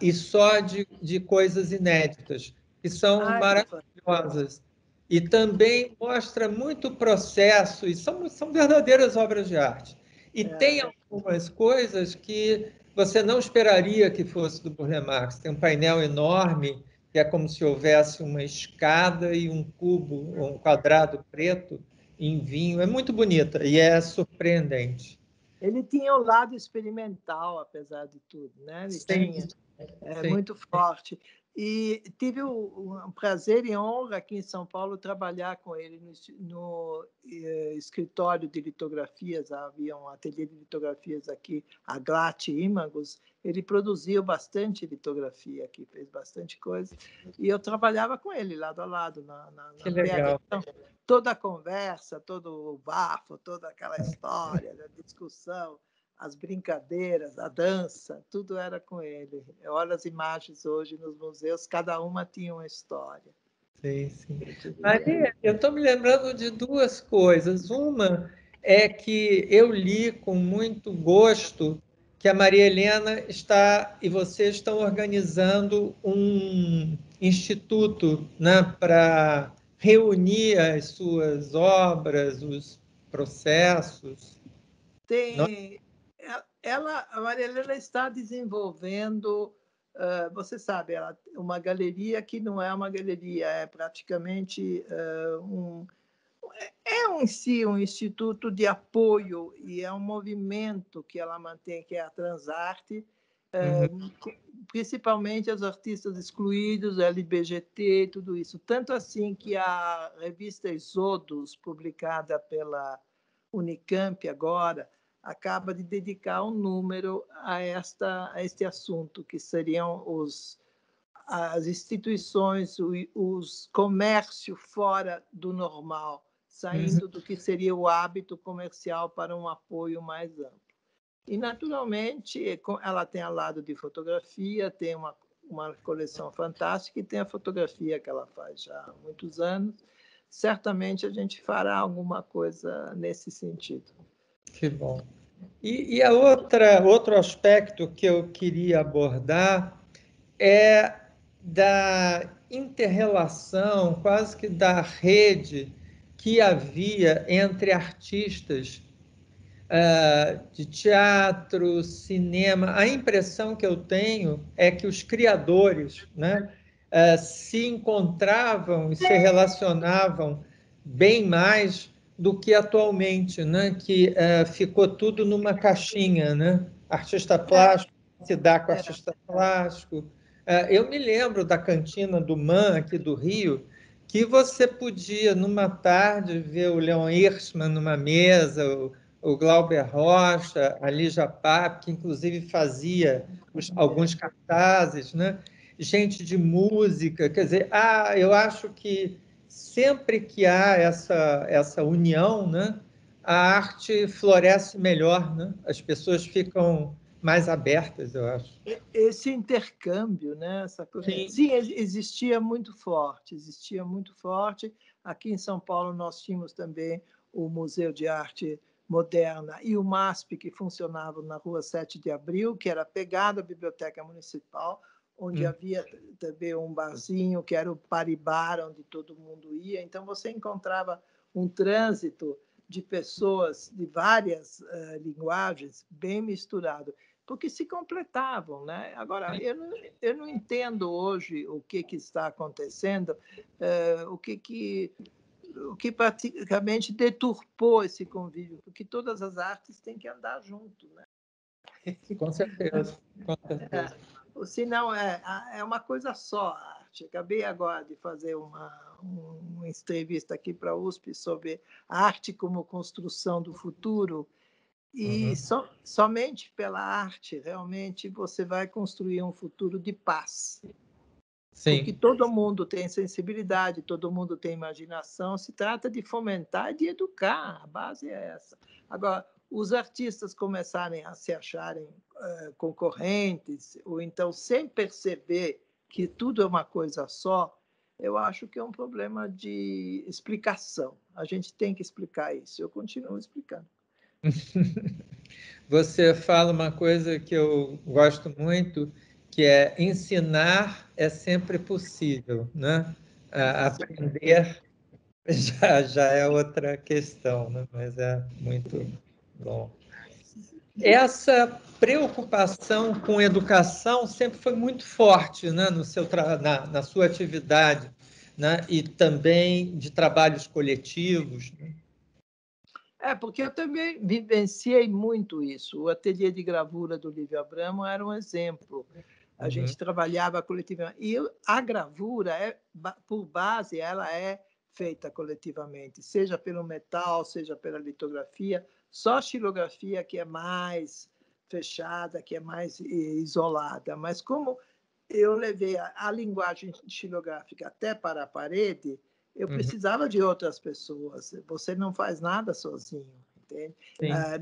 e só de coisas inéditas, que são ai, que maravilhosas. E também mostra muito processo, e são verdadeiras obras de arte. E tem é, algumas coisas que você não esperaria que fosse do Burle Marx. Tem um painel enorme, que é como se houvesse uma escada e um cubo, um quadrado preto em vinho. É muito bonita e é surpreendente. ele tinha um lado experimental, apesar de tudo, né? Ele Sim, tinha, sim. muito forte. E tive o prazer e honra aqui em São Paulo trabalhar com ele no escritório de litografias. Havia um ateliê de litografias aqui, a Glatt Imagos. Ele produziu bastante litografia aqui, fez bastante coisa. E eu trabalhava com ele lado a lado Que na PH. legal. Então, toda a conversa, todo o bafo, toda aquela história da discussão, as brincadeiras, a dança, tudo era com ele. Eu olho as imagens hoje nos museus, cada uma tinha uma história. Sim, sim. Maria, eu estou me lembrando de duas coisas. Uma é que eu li com muito gosto que a Maria Helena está e vocês estão organizando um instituto, né, para reunir as suas obras, os processos. Tem, a Maria Helena está desenvolvendo, você sabe, uma galeria que não é uma galeria, é praticamente em si um instituto de apoio e é um movimento que ela mantém, que é a Transarte, principalmente os artistas excluídos, LBGT, tudo isso. Tanto assim que a revista Exodus, publicada pela Unicamp agora, acaba de dedicar um número a este assunto, que seriam as instituições, os comércios fora do normal, saindo do que seria o hábito comercial para um apoio mais amplo. E, naturalmente, ela tem ao lado de fotografia, tem uma coleção fantástica e tem a fotografia que ela faz já há muitos anos. Certamente a gente fará alguma coisa nesse sentido. Que bom. E outro aspecto que eu queria abordar é da inter-relação, quase que da rede que havia entre artistas de teatro, cinema. A impressão que eu tenho é que os criadores, né, se encontravam e se relacionavam bem mais do que atualmente, né, que ficou tudo numa caixinha, né? Artista plástico se dá com artista plástico. Eu me lembro da cantina do MAN, aqui do Rio, que você podia, numa tarde, ver o Leon Hirschman numa mesa, o Glauber Rocha, a Lígia Pape, que inclusive fazia alguns cartazes, né? Gente de música, quer dizer, eu acho que sempre que há essa união, né, a arte floresce melhor, né? As pessoas ficam mais abertas, eu acho. Esse intercâmbio, né? Sim, existia muito forte, existia muito forte. Aqui em São Paulo nós tínhamos também o Museu de Arte Moderna e o MASP, que funcionava na Rua 7 de Abril, que era pegado à Biblioteca Municipal, onde havia também um barzinho, que era o Paribar, onde todo mundo ia. Então, você encontrava um trânsito de pessoas de várias linguagens, bem misturado, porque se completavam, né? Agora, eu não entendo hoje o que está acontecendo, o que praticamente deturpou esse convívio, porque todas as artes têm que andar junto, né? Com certeza, com certeza. Senão é uma coisa só a arte. Acabei agora de fazer uma entrevista aqui para a USP sobre a arte como construção do futuro, e somente pela arte, realmente, você vai construir um futuro de paz. Sim. Porque todo mundo tem sensibilidade, todo mundo tem imaginação, se trata de fomentar e de educar, a base é essa. Agora, os artistas começarem a se acharem concorrentes, ou então sem perceber que tudo é uma coisa só, eu acho que é um problema de explicação. A gente tem que explicar isso. Eu continuo explicando. Você fala uma coisa que eu gosto muito, que é ensinar é sempre possível, né? Aprender já é outra questão, né? Mas é muito bom. Essa preocupação com educação sempre foi muito forte, né, na sua atividade, né? E também de trabalhos coletivos, né? Porque eu também vivenciei muito isso. O ateliê de gravura do Lívio Abramo era um exemplo. A gente trabalhava coletivamente. E a gravura, por base, ela é feita coletivamente, seja pelo metal, seja pela litografia. Só a xilografia que é mais fechada, que é mais isolada. Mas como eu levei a linguagem xilográfica até para a parede, eu precisava de outras pessoas. Você não faz nada sozinho, entende?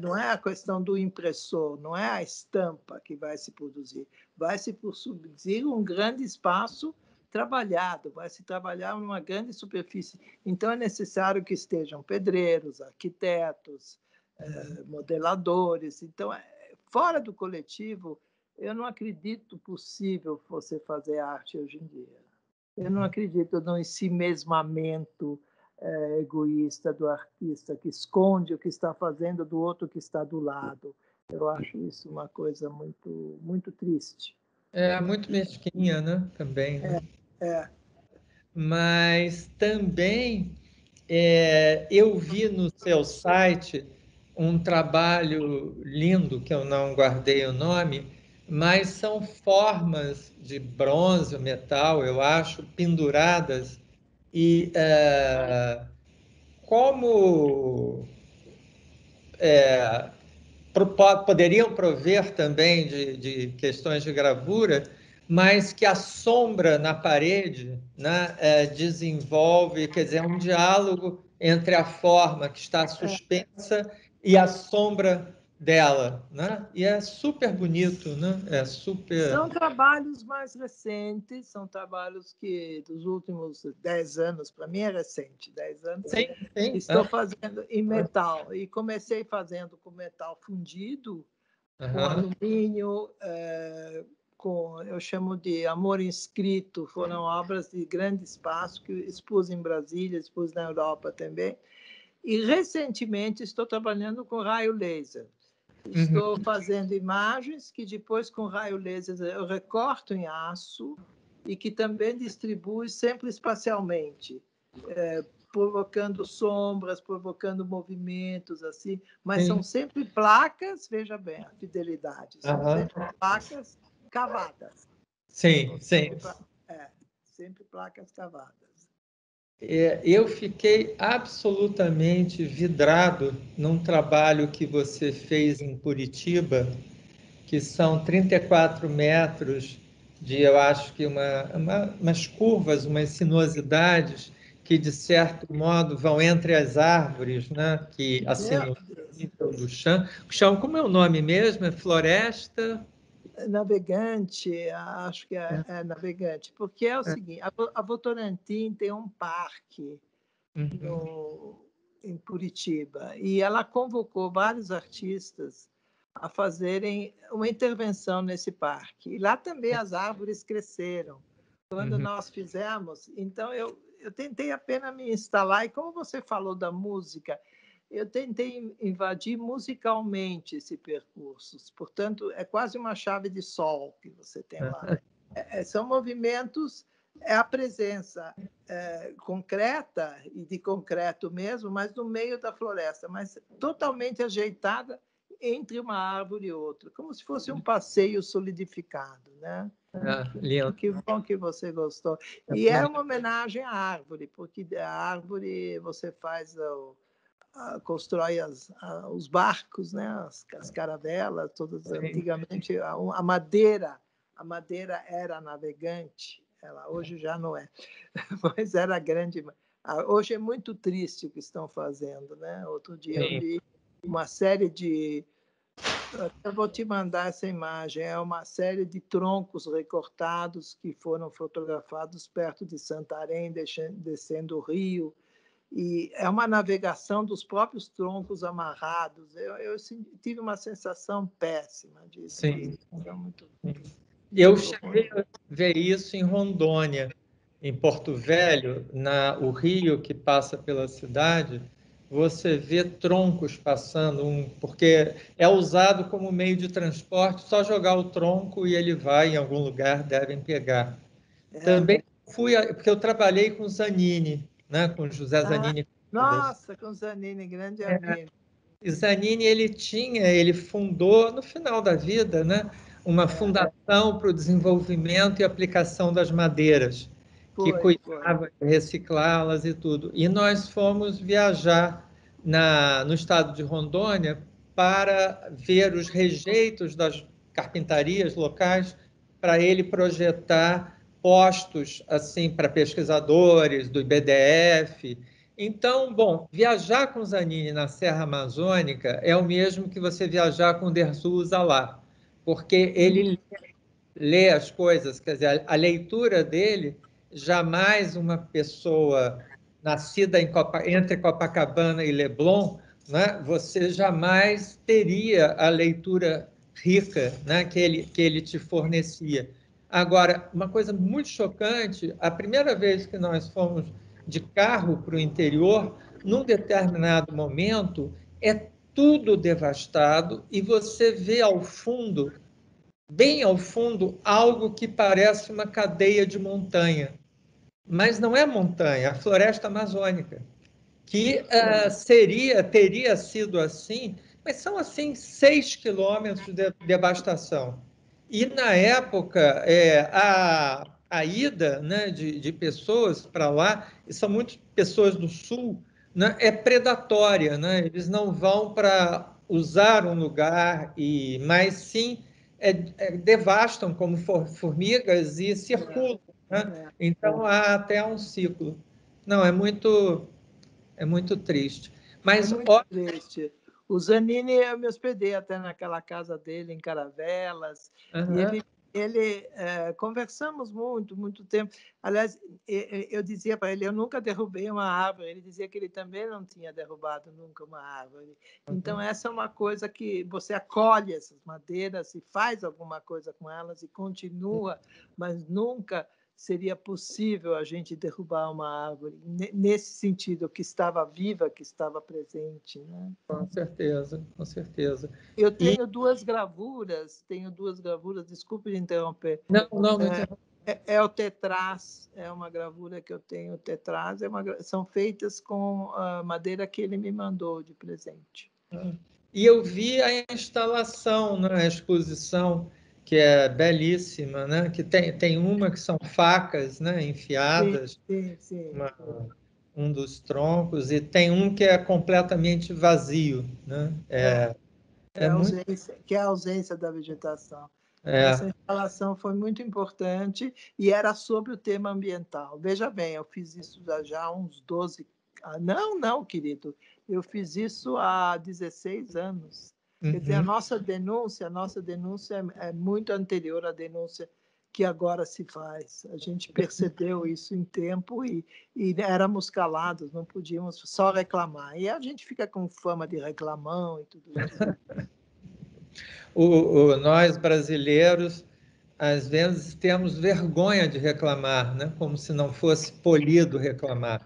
Não é a questão do impressor, não é a estampa que vai se produzir. Vai se produzir um grande espaço trabalhado, vai se trabalhar numa grande superfície. Então, é necessário que estejam pedreiros, arquitetos, modeladores. Então, fora do coletivo, eu não acredito possível você fazer arte hoje em dia. Eu não acredito no ensimesmamento egoísta do artista, que esconde o que está fazendo do outro que está do lado. Eu acho isso uma coisa muito, muito triste. É muito mesquinha, né? Também, né? É. Mas também eu vi no seu site um trabalho lindo, que eu não guardei o nome, mas são formas de bronze, metal, eu acho, penduradas. E como poderiam prover também de questões de gravura, mas que a sombra na parede, né, desenvolve, quer dizer, é um diálogo entre a forma que está suspensa e a sombra dela, né? E é super bonito, né? É super... São trabalhos mais recentes, são trabalhos que dos últimos 10 anos, para mim é recente, 10 anos, Sim, sim. estou fazendo em metal. E comecei fazendo com metal fundido, com alumínio, eu chamo de Amor Inscrito, foram obras de grande espaço que expus em Brasília, expus na Europa também. E, recentemente, estou trabalhando com raio laser. Estou fazendo imagens que depois, com raio laser, eu recorto em aço e que também distribuo sempre espacialmente, provocando sombras, provocando movimentos, assim, mas são sempre placas, veja bem a fidelidade, são sempre placas cavadas. Sim, sim. Sempre placas cavadas. Eu fiquei absolutamente vidrado num trabalho que você fez em Curitiba, que são 34 metros de, eu acho que umas curvas, umas sinuosidades que, de certo modo, vão entre as árvores, né? Que, assim, no nível do chão. O chão, como é o nome mesmo? É floresta? Navegante, acho que é Navegante, porque é o seguinte, a Votorantim tem um parque em Curitiba, e ela convocou vários artistas a fazerem uma intervenção nesse parque. E lá também as árvores cresceram. Quando nós fizemos, então eu tentei apenas me instalar, e como você falou da música, eu tentei invadir musicalmente esse percurso. Portanto, é quase uma chave de sol que você tem lá. São movimentos, é a presença concreta e de concreto mesmo, mas no meio da floresta, mas totalmente ajeitada entre uma árvore e outra, como se fosse um passeio solidificado, né? Lindo. Que bom que você gostou. E é uma homenagem à árvore, porque a árvore você faz constrói os barcos, né? As caravelas, todas antigamente a madeira era navegante, ela hoje já não é, mas era grande. Hoje é muito triste o que estão fazendo, né? Outro dia eu vi uma série de... Eu vou te mandar essa imagem. É uma série de troncos recortados que foram fotografados perto de Santarém, descendo o rio. E é uma navegação dos próprios troncos amarrados. Eu tive uma sensação péssima disso. Sim. Muito Eu cheguei a ver isso em Rondônia, em Porto Velho, o rio que passa pela cidade, você vê troncos passando, porque é usado como meio de transporte, só jogar o tronco e ele vai em algum lugar, devem pegar. Também porque eu trabalhei com Zanini, né, com José Zanini. Nossa, com Zanini, grande amigo. E Zanini, ele fundou, no final da vida, né, uma fundação para o desenvolvimento e aplicação das madeiras, que cuidava de reciclá-las e tudo. E nós fomos viajar no estado de Rondônia para ver os rejeitos das carpintarias locais para ele projetar postos assim para pesquisadores do IBDF. Então, bom, viajar com Zanini na Serra Amazônica é o mesmo que você viajar com Derzusa lá, porque ele lê as coisas, quer dizer, a leitura dele, jamais uma pessoa nascida entre Copacabana e Leblon, né, você jamais teria a leitura rica, né, que ele te fornecia. Agora, uma coisa muito chocante, a primeira vez que nós fomos de carro para o interior, num determinado momento, é tudo devastado e você vê ao fundo, bem ao fundo, algo que parece uma cadeia de montanha. Mas não é montanha, é a floresta amazônica, que teria sido assim, mas são assim 6 quilômetros de devastação. E na época, a ida, né, de pessoas para lá, e são muitas pessoas do sul, né, é predatória, né? Eles não vão para usar um lugar, mas sim devastam como formigas e circulam. Né? Então há até um ciclo. Não, é muito triste. Mas, É muito triste. O Zanini, eu me hospedei até naquela casa dele, em Caravelas, e conversamos muito tempo. Aliás, eu dizia para ele, eu nunca derrubei uma árvore. Ele dizia que ele também não tinha derrubado nunca uma árvore. Então, essa é uma coisa que você acolhe essas madeiras e faz alguma coisa com elas e continua, mas nunca seria possível a gente derrubar uma árvore nesse sentido, que estava viva, que estava presente, né? Com certeza, com certeza. Eu tenho duas gravuras, desculpe interromper. Não interrompa. O tetraz, é uma gravura que eu tenho. O tetraz são feitas com a madeira que ele me mandou de presente. E eu vi a instalação, né, a exposição, que é belíssima, né? Que tem uma que são facas, né, enfiadas, Sim. Um dos troncos, e tem um que é completamente vazio, né? Muito. Que é a ausência da vegetação. Essa É, instalação foi muito importante e era sobre o tema ambiental. Veja bem, eu fiz isso já há uns 12... Não, querido. Eu fiz isso há 16 anos. Quer dizer, a nossa denúncia é muito anterior à denúncia que agora se faz. A gente percebeu isso em tempo e éramos calados, não podíamos só reclamar. E a gente fica com fama de reclamão e tudo isso. Nós brasileiros, às vezes, temos vergonha de reclamar, né? Como se não fosse polido reclamar.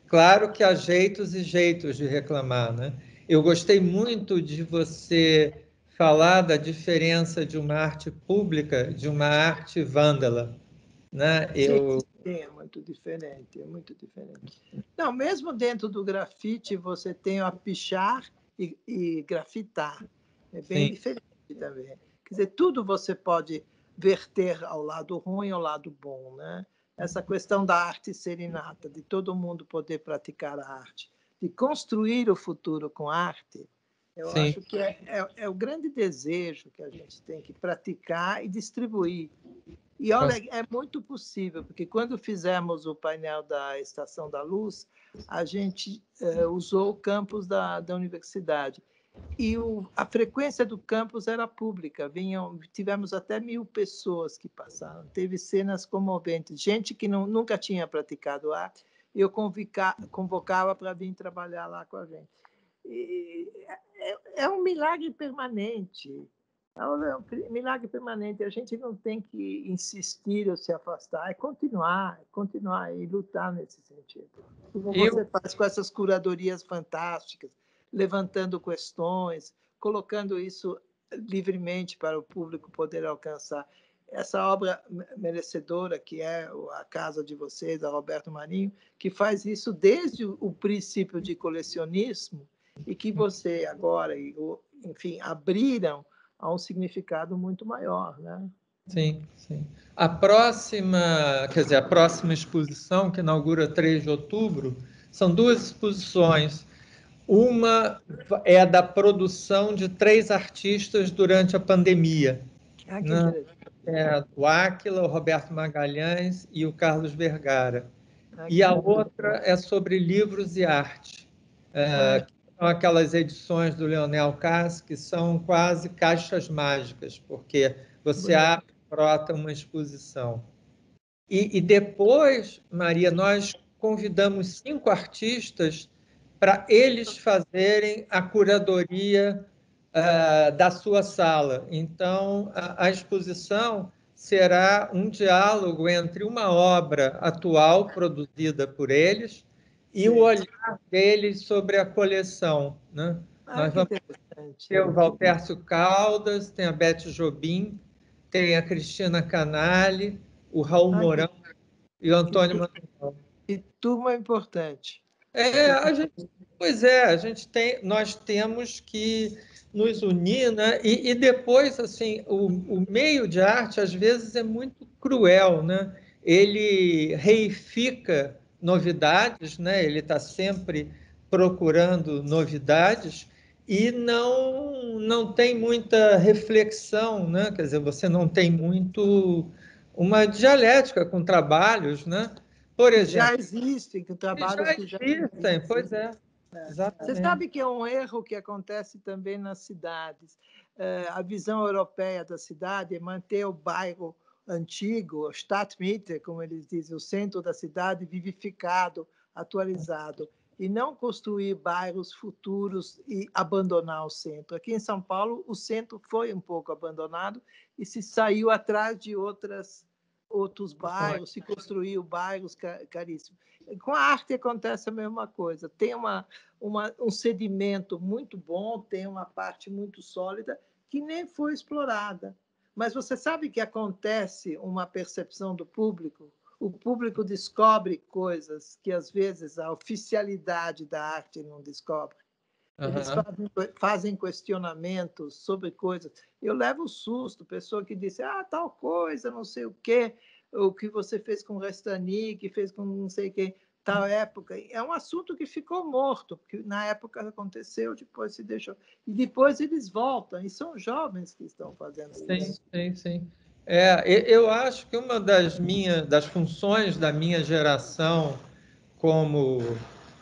Claro que há jeitos e jeitos de reclamar, né? Eu gostei muito de você falar da diferença de uma arte pública de uma arte vândala, né? Sim, é muito diferente, é muito diferente. Não, mesmo dentro do grafite, você tem a pichar e grafitar. É bem Sim, diferente também. Quer dizer, tudo você pode verter ao lado ruim e ao lado bom, né? Essa questão da arte ser inata, de todo mundo poder praticar a arte, de construir o futuro com arte, eu sim. acho que é o grande desejo que a gente tem que praticar e distribuir. E olha, é muito possível, porque quando fizemos o painel da Estação da Luz, a gente usou o campus da universidade. E a frequência do campus era pública, tivemos até 1.000 pessoas que passaram. Teve cenas comoventes, gente que nunca tinha praticado arte, eu convocava para vir trabalhar lá com a gente. E é um milagre permanente. É um milagre permanente. A gente não tem que insistir ou se afastar, é continuar e lutar nesse sentido. Como você faz com essas curadorias fantásticas, levantando questões, colocando isso livremente para o público poder alcançar. Essa obra merecedora, que é a casa de vocês, a Roberto Marinho, que faz isso desde o princípio de colecionismo, e que você agora, enfim, abriram a um significado muito maior, né? Sim, sim. A próxima exposição, que inaugura 3 de outubro, são 2 exposições. Uma é da produção de 3 artistas durante a pandemia, Que né? interessante. O Áquila, o Roberto Magalhães e o Carlos Vergara. E Que a bom. outra é sobre livros e arte. Que são aquelas edições do Leonel Cassi que são quase caixas mágicas, porque você abre e brota uma exposição. E depois, Maria, nós convidamos 5 artistas para eles fazerem a curadoria da sua sala. Então, a exposição será um diálogo entre uma obra atual produzida por eles e o olhar deles sobre a coleção, né? Nós vamos ter o Valtércio Caldas, tem a Beth Jobim, tem a Cristina Canali, o Raul Mourão e o Antônio Manuel. Que turma importante. Nós temos que nos unir, né? E depois, assim, o meio de arte, às vezes, é muito cruel, né? Ele reifica novidades, né? Ele está sempre procurando novidades e não tem muita reflexão, né? Quer dizer, você não tem muito uma dialética com trabalhos, né? Por exemplo, já existem, que trabalhos que já existem. Pois é. Você sabe que é um erro que acontece também nas cidades. A visão europeia da cidade é manter o bairro antigo, o Stadtmitte, como eles dizem, o centro da cidade, vivificado, atualizado, e não construir bairros futuros e abandonar o centro. Aqui em São Paulo, o centro foi um pouco abandonado e se saiu atrás de outros bairros, se construiu bairros caríssimos. Com a arte acontece a mesma coisa. Tem um sedimento muito bom, tem uma parte muito sólida que nem foi explorada. Mas você sabe que acontece uma percepção do público? O público descobre coisas que, às vezes, a oficialidade da arte não descobre. Eles fazem questionamentos sobre coisas. Eu levo susto, pessoa que disse, tal coisa, não sei o quê, o que você fez com o Restani, que fez com não sei quem, tal época. É um assunto que ficou morto, porque na época aconteceu, depois se deixou. E depois eles voltam, e são jovens que estão fazendo isso. Sim. Eu acho que uma das funções da minha geração como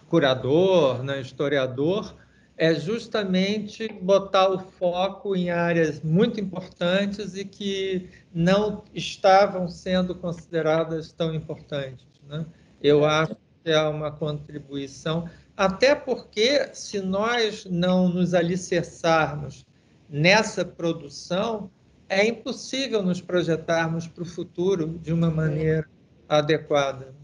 curador, né, historiador, é justamente botar o foco em áreas muito importantes e que não estavam sendo consideradas tão importantes, né? Eu acho que é uma contribuição, até porque se nós não nos alicerçarmos nessa produção, é impossível nos projetarmos para o futuro de uma maneira adequada.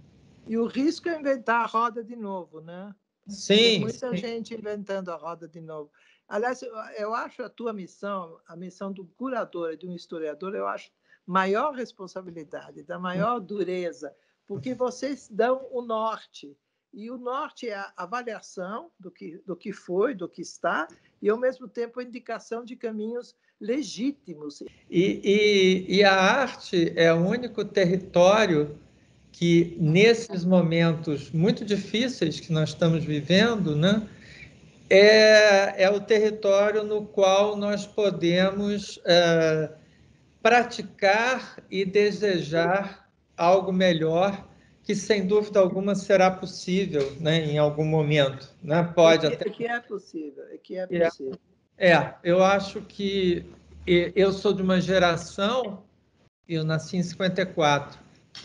E o risco é inventar a roda de novo, né? Sim. Tem muita gente inventando a roda de novo. Aliás, eu acho a tua missão, a missão do curador e de um historiador, eu acho maior responsabilidade, da maior dureza, porque vocês dão o norte. E o norte é a avaliação do que foi, do que está, e, ao mesmo tempo, a indicação de caminhos legítimos. E a arte é o único território que, nesses momentos muito difíceis que nós estamos vivendo, né, é o território no qual nós podemos praticar e desejar algo melhor, que, sem dúvida alguma, será possível, né, em algum momento. Né? Pode até... que é possível, que é possível. Eu acho que eu sou de uma geração, eu nasci em 54,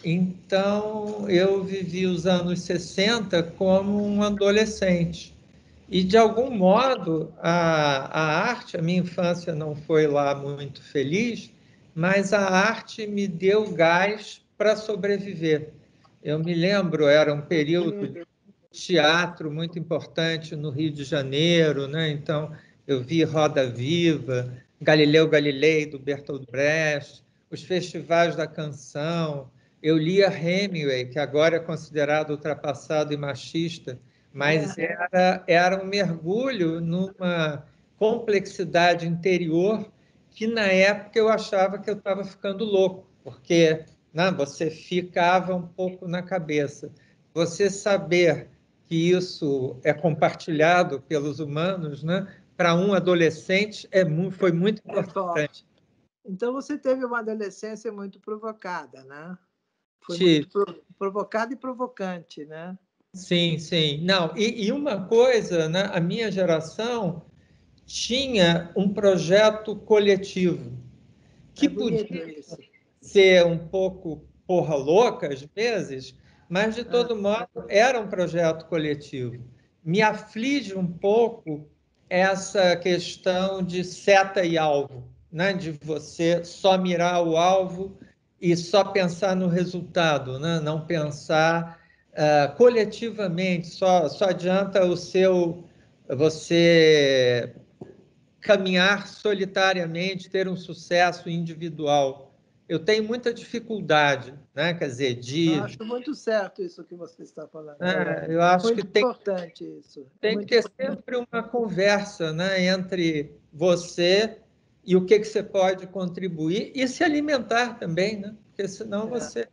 então eu vivi os anos 60 como um adolescente. E, de algum modo, a arte, a minha infância não foi lá muito feliz, mas a arte me deu gás para sobreviver. Eu me lembro, era um período de teatro muito importante no Rio de Janeiro, né? Então eu vi Roda Viva, Galileu Galilei, do Bertolt Brecht, os festivais da canção. Eu lia Hemingway, que agora é considerado ultrapassado e machista, mas era um mergulho numa complexidade interior que, na época, eu achava que eu estava ficando louco, porque você ficava um pouco na cabeça. Você saber que isso é compartilhado pelos humanos, né? Para um adolescente, foi muito importante. Forte. Então, você teve uma adolescência muito provocada, né? Foi muito provocada e provocante, né? Sim. Não, e uma coisa, né? A minha geração tinha um projeto coletivo que podia ser um pouco porra louca, às vezes, mas, de todo modo, era um projeto coletivo. Me aflige um pouco essa questão de seta e alvo, né? De você só mirar o alvo e só pensar no resultado, né? Não pensar coletivamente, só adianta você caminhar solitariamente, ter um sucesso individual. Eu tenho muita dificuldade, né? Quer dizer, Eu acho muito certo isso que você está falando. eu acho que Muito importante isso. É tem que muito ter importante. sempre uma conversa, né, entre você e o que você pode contribuir e se alimentar também, né? Porque senão você...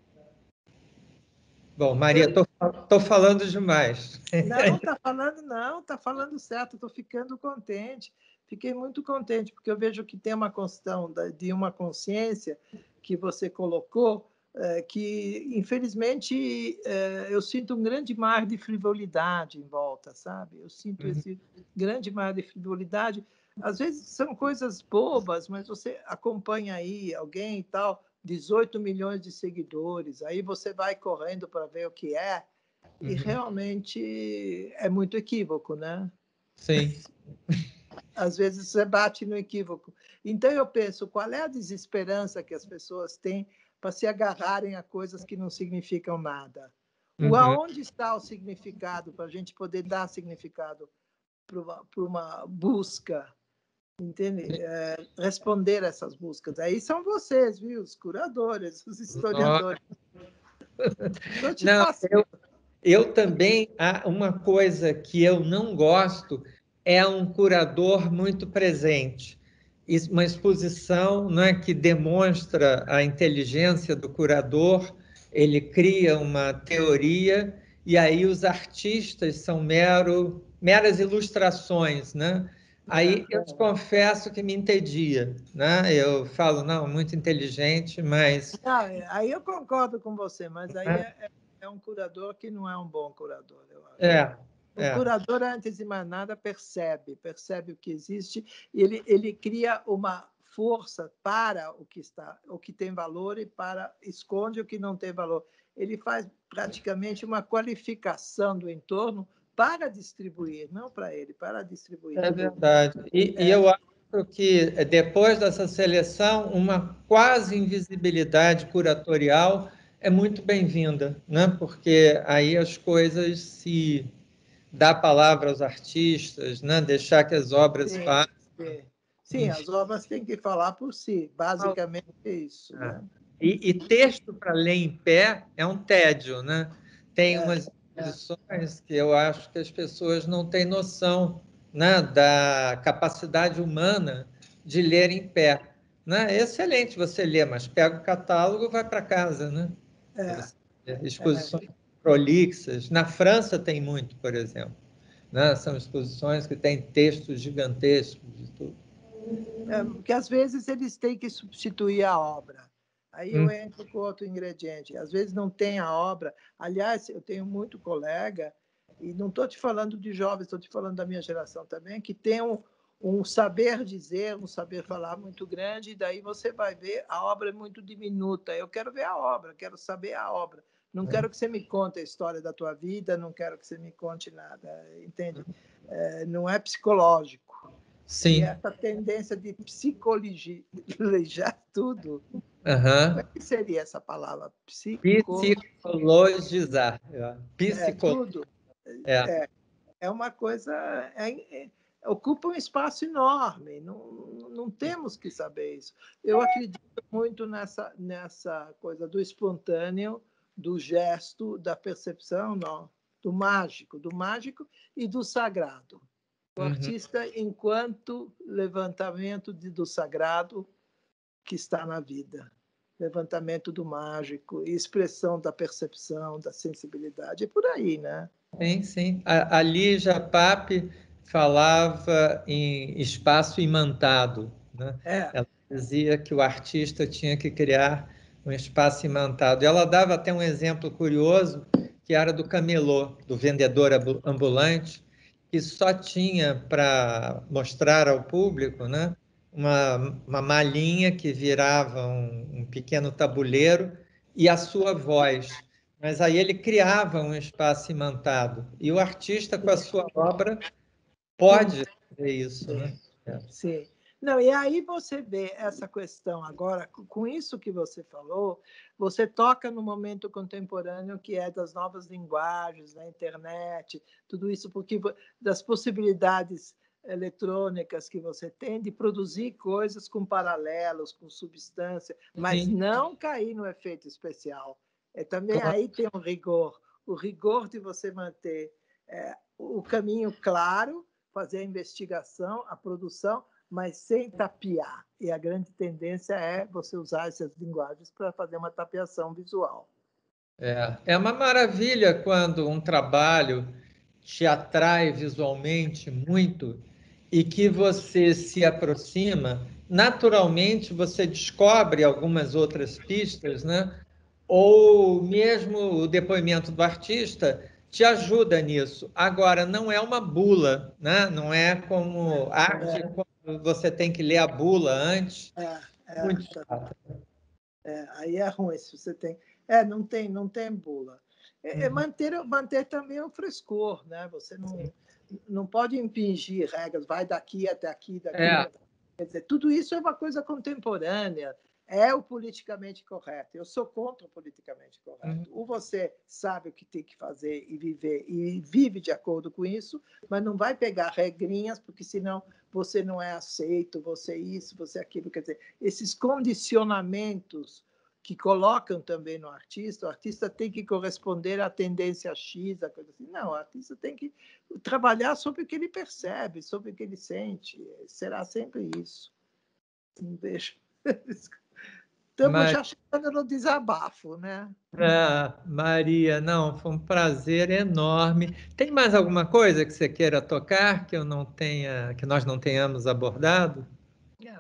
Bom, Maria, estou falando demais. Não, está falando certo, estou ficando contente. Fiquei muito contente, porque eu vejo que tem uma questão de uma consciência que você colocou, que, infelizmente, eu sinto um grande mar de frivolidade em volta, sabe? Eu sinto esse grande mar de frivolidade. Às vezes são coisas bobas, mas você acompanha aí alguém e tal, 18 milhões de seguidores, aí você vai correndo para ver o que é, e realmente é muito equívoco, né? Sim. Às vezes você bate no equívoco. Então eu penso, qual é a desesperança que as pessoas têm para se agarrarem a coisas que não significam nada? Aonde está o significado para a gente poder dar significado para uma busca, entende? Responder essas buscas. Aí são vocês, viu? Os curadores, os historiadores. Estou te Não, passando. eu também, uma coisa que eu não gosto é um curador muito presente. Uma exposição, não é, que demonstra a inteligência do curador, ele cria uma teoria e aí os artistas são meras ilustrações, né? Aí eu te confesso que me entedia, né? Eu falo, não, muito inteligente, mas... Aí eu concordo com você, mas aí é um curador que não é um bom curador, eu acho. É, O curador, antes de mais nada, percebe o que existe, e ele cria uma força para o que tem valor e esconde o que não tem valor. Ele faz praticamente uma qualificação do entorno para distribuir, não para ele, para distribuir. é verdade. E eu acho que depois dessa seleção, uma quase invisibilidade curatorial é muito bem-vinda, né? Porque aí as coisas se dá a palavra aos artistas, né? Deixar que as obras Sim, falem. sim. Sim, as obras têm que falar por si, basicamente é isso, É. né? E texto para ler em pé é um tédio, né? Tem umas exposições que eu acho que as pessoas não têm noção, né, da capacidade humana de ler em pé. Né? É excelente você ler, mas pega o catálogo e vai para casa, né? Exposições prolixas. Na França tem muito, por exemplo. Né? São exposições que têm textos gigantescos e tudo. Porque às vezes eles têm que substituir a obra. Aí eu entro com outro ingrediente. Às vezes não tem a obra. Aliás, eu tenho muito colega, e não estou te falando de jovens, estou te falando da minha geração também, que tem um saber dizer, um saber falar muito grande, e daí você vai ver a obra é muito diminuta. Eu quero ver a obra, quero saber a obra. Não quero que você me conte a história da tua vida, não quero que você me conte nada, entende? Não é psicológico. E Sim. essa tendência de psicologizar tudo, como é Aham. que seria essa palavra? Psicologizar. Tudo. É. É uma coisa. Ocupa um espaço enorme, não temos que saber isso. Eu acredito muito nessa coisa do espontâneo, do gesto, da percepção, não, do mágico e do sagrado. O artista, enquanto levantamento do sagrado que está na vida, levantamento do mágico, expressão da percepção, da sensibilidade, é por aí, né? Sim, sim. A Lígia Pape falava em espaço imantado, né? É, Ela dizia que o artista tinha que criar um espaço imantado. E ela dava até um exemplo curioso, que era do camelô, do vendedor ambulante, que só tinha para mostrar ao público, né, uma malinha que virava um pequeno tabuleiro e a sua voz. Mas aí ele criava um espaço imantado. E o artista, com a sua obra, pode fazer isso, né? Sim. Não, e aí você vê essa questão agora, com isso que você falou, você toca no momento contemporâneo que é das novas linguagens, da internet, tudo isso, porque das possibilidades eletrônicas que você tem de produzir coisas com paralelos, com substância, mas Sim, não cair no efeito especial. Também claro. aí tem um rigor, o rigor de você manter o caminho claro, fazer a investigação, a produção, mas sem tapear. E a grande tendência é você usar essas linguagens para fazer uma tapeação visual. É uma maravilha quando um trabalho te atrai visualmente muito e que você se aproxima, naturalmente você descobre algumas outras pistas, né? Ou mesmo o depoimento do artista te ajuda nisso. Agora, não é uma bula, né? Não é como arte, quando você tem que ler a bula antes. Muito chato. Aí é ruim se você tem. Não tem bula. Manter também o frescor, né? Você não pode impingir regras, vai daqui até aqui, daqui É, até aqui. Quer dizer, tudo isso é uma coisa contemporânea, é o politicamente correto. Eu sou contra o politicamente correto. Ou você sabe o que tem que fazer e viver, e vive de acordo com isso, mas não vai pegar regrinhas, porque senão você não é aceito, você isso, você aquilo. Quer dizer, esses condicionamentos que colocam também no artista, o artista tem que corresponder à tendência X, a coisa assim. Não, o artista tem que trabalhar sobre o que ele percebe, sobre o que ele sente. Será sempre isso. Um beijo. Estamos mas, já chegando no desabafo, né? Maria, não, foi um prazer enorme. Tem mais alguma coisa que você queira tocar que eu não tenha, que nós não tenhamos abordado?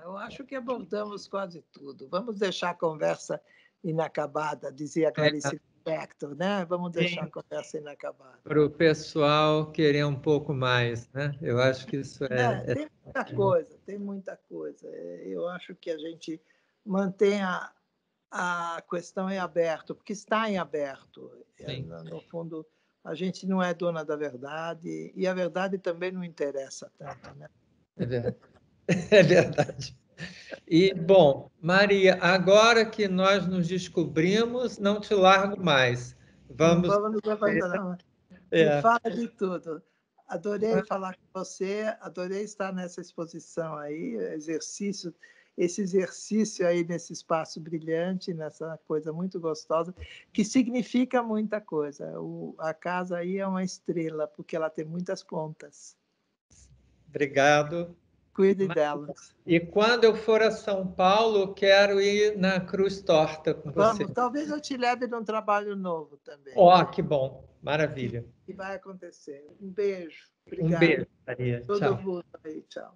Eu acho que abordamos quase tudo. Vamos deixar a conversa inacabada, dizia Clarice Lispector, né? Vamos deixar a conversa inacabada. Para o pessoal querer um pouco mais, né? Eu acho que isso Tem muita coisa, tem muita coisa. Eu acho que a gente mantém a questão em aberto, porque está em aberto. sim, No fundo, a gente não é dona da verdade e a verdade também não interessa tanto, né? é verdade. É verdade. E, bom, Maria, agora que nós nos descobrimos, não te largo mais. Não Vamos. vamos nos abandonar. Me É, fala de tudo. Adorei falar com você, adorei estar nessa exposição aí, esse exercício aí nesse espaço brilhante, nessa coisa muito gostosa, que significa muita coisa. A casa aí é uma estrela, porque ela tem muitas pontas. obrigado. Cuide delas. E quando eu for a São Paulo, quero ir na Cruz Torta com você. Vamos, talvez eu te leve num trabalho novo também. Ó, que bom. Maravilha. Que vai acontecer. Um beijo. Um Obrigada. beijo, Maria. Todo Tchau. mundo aí. Tchau.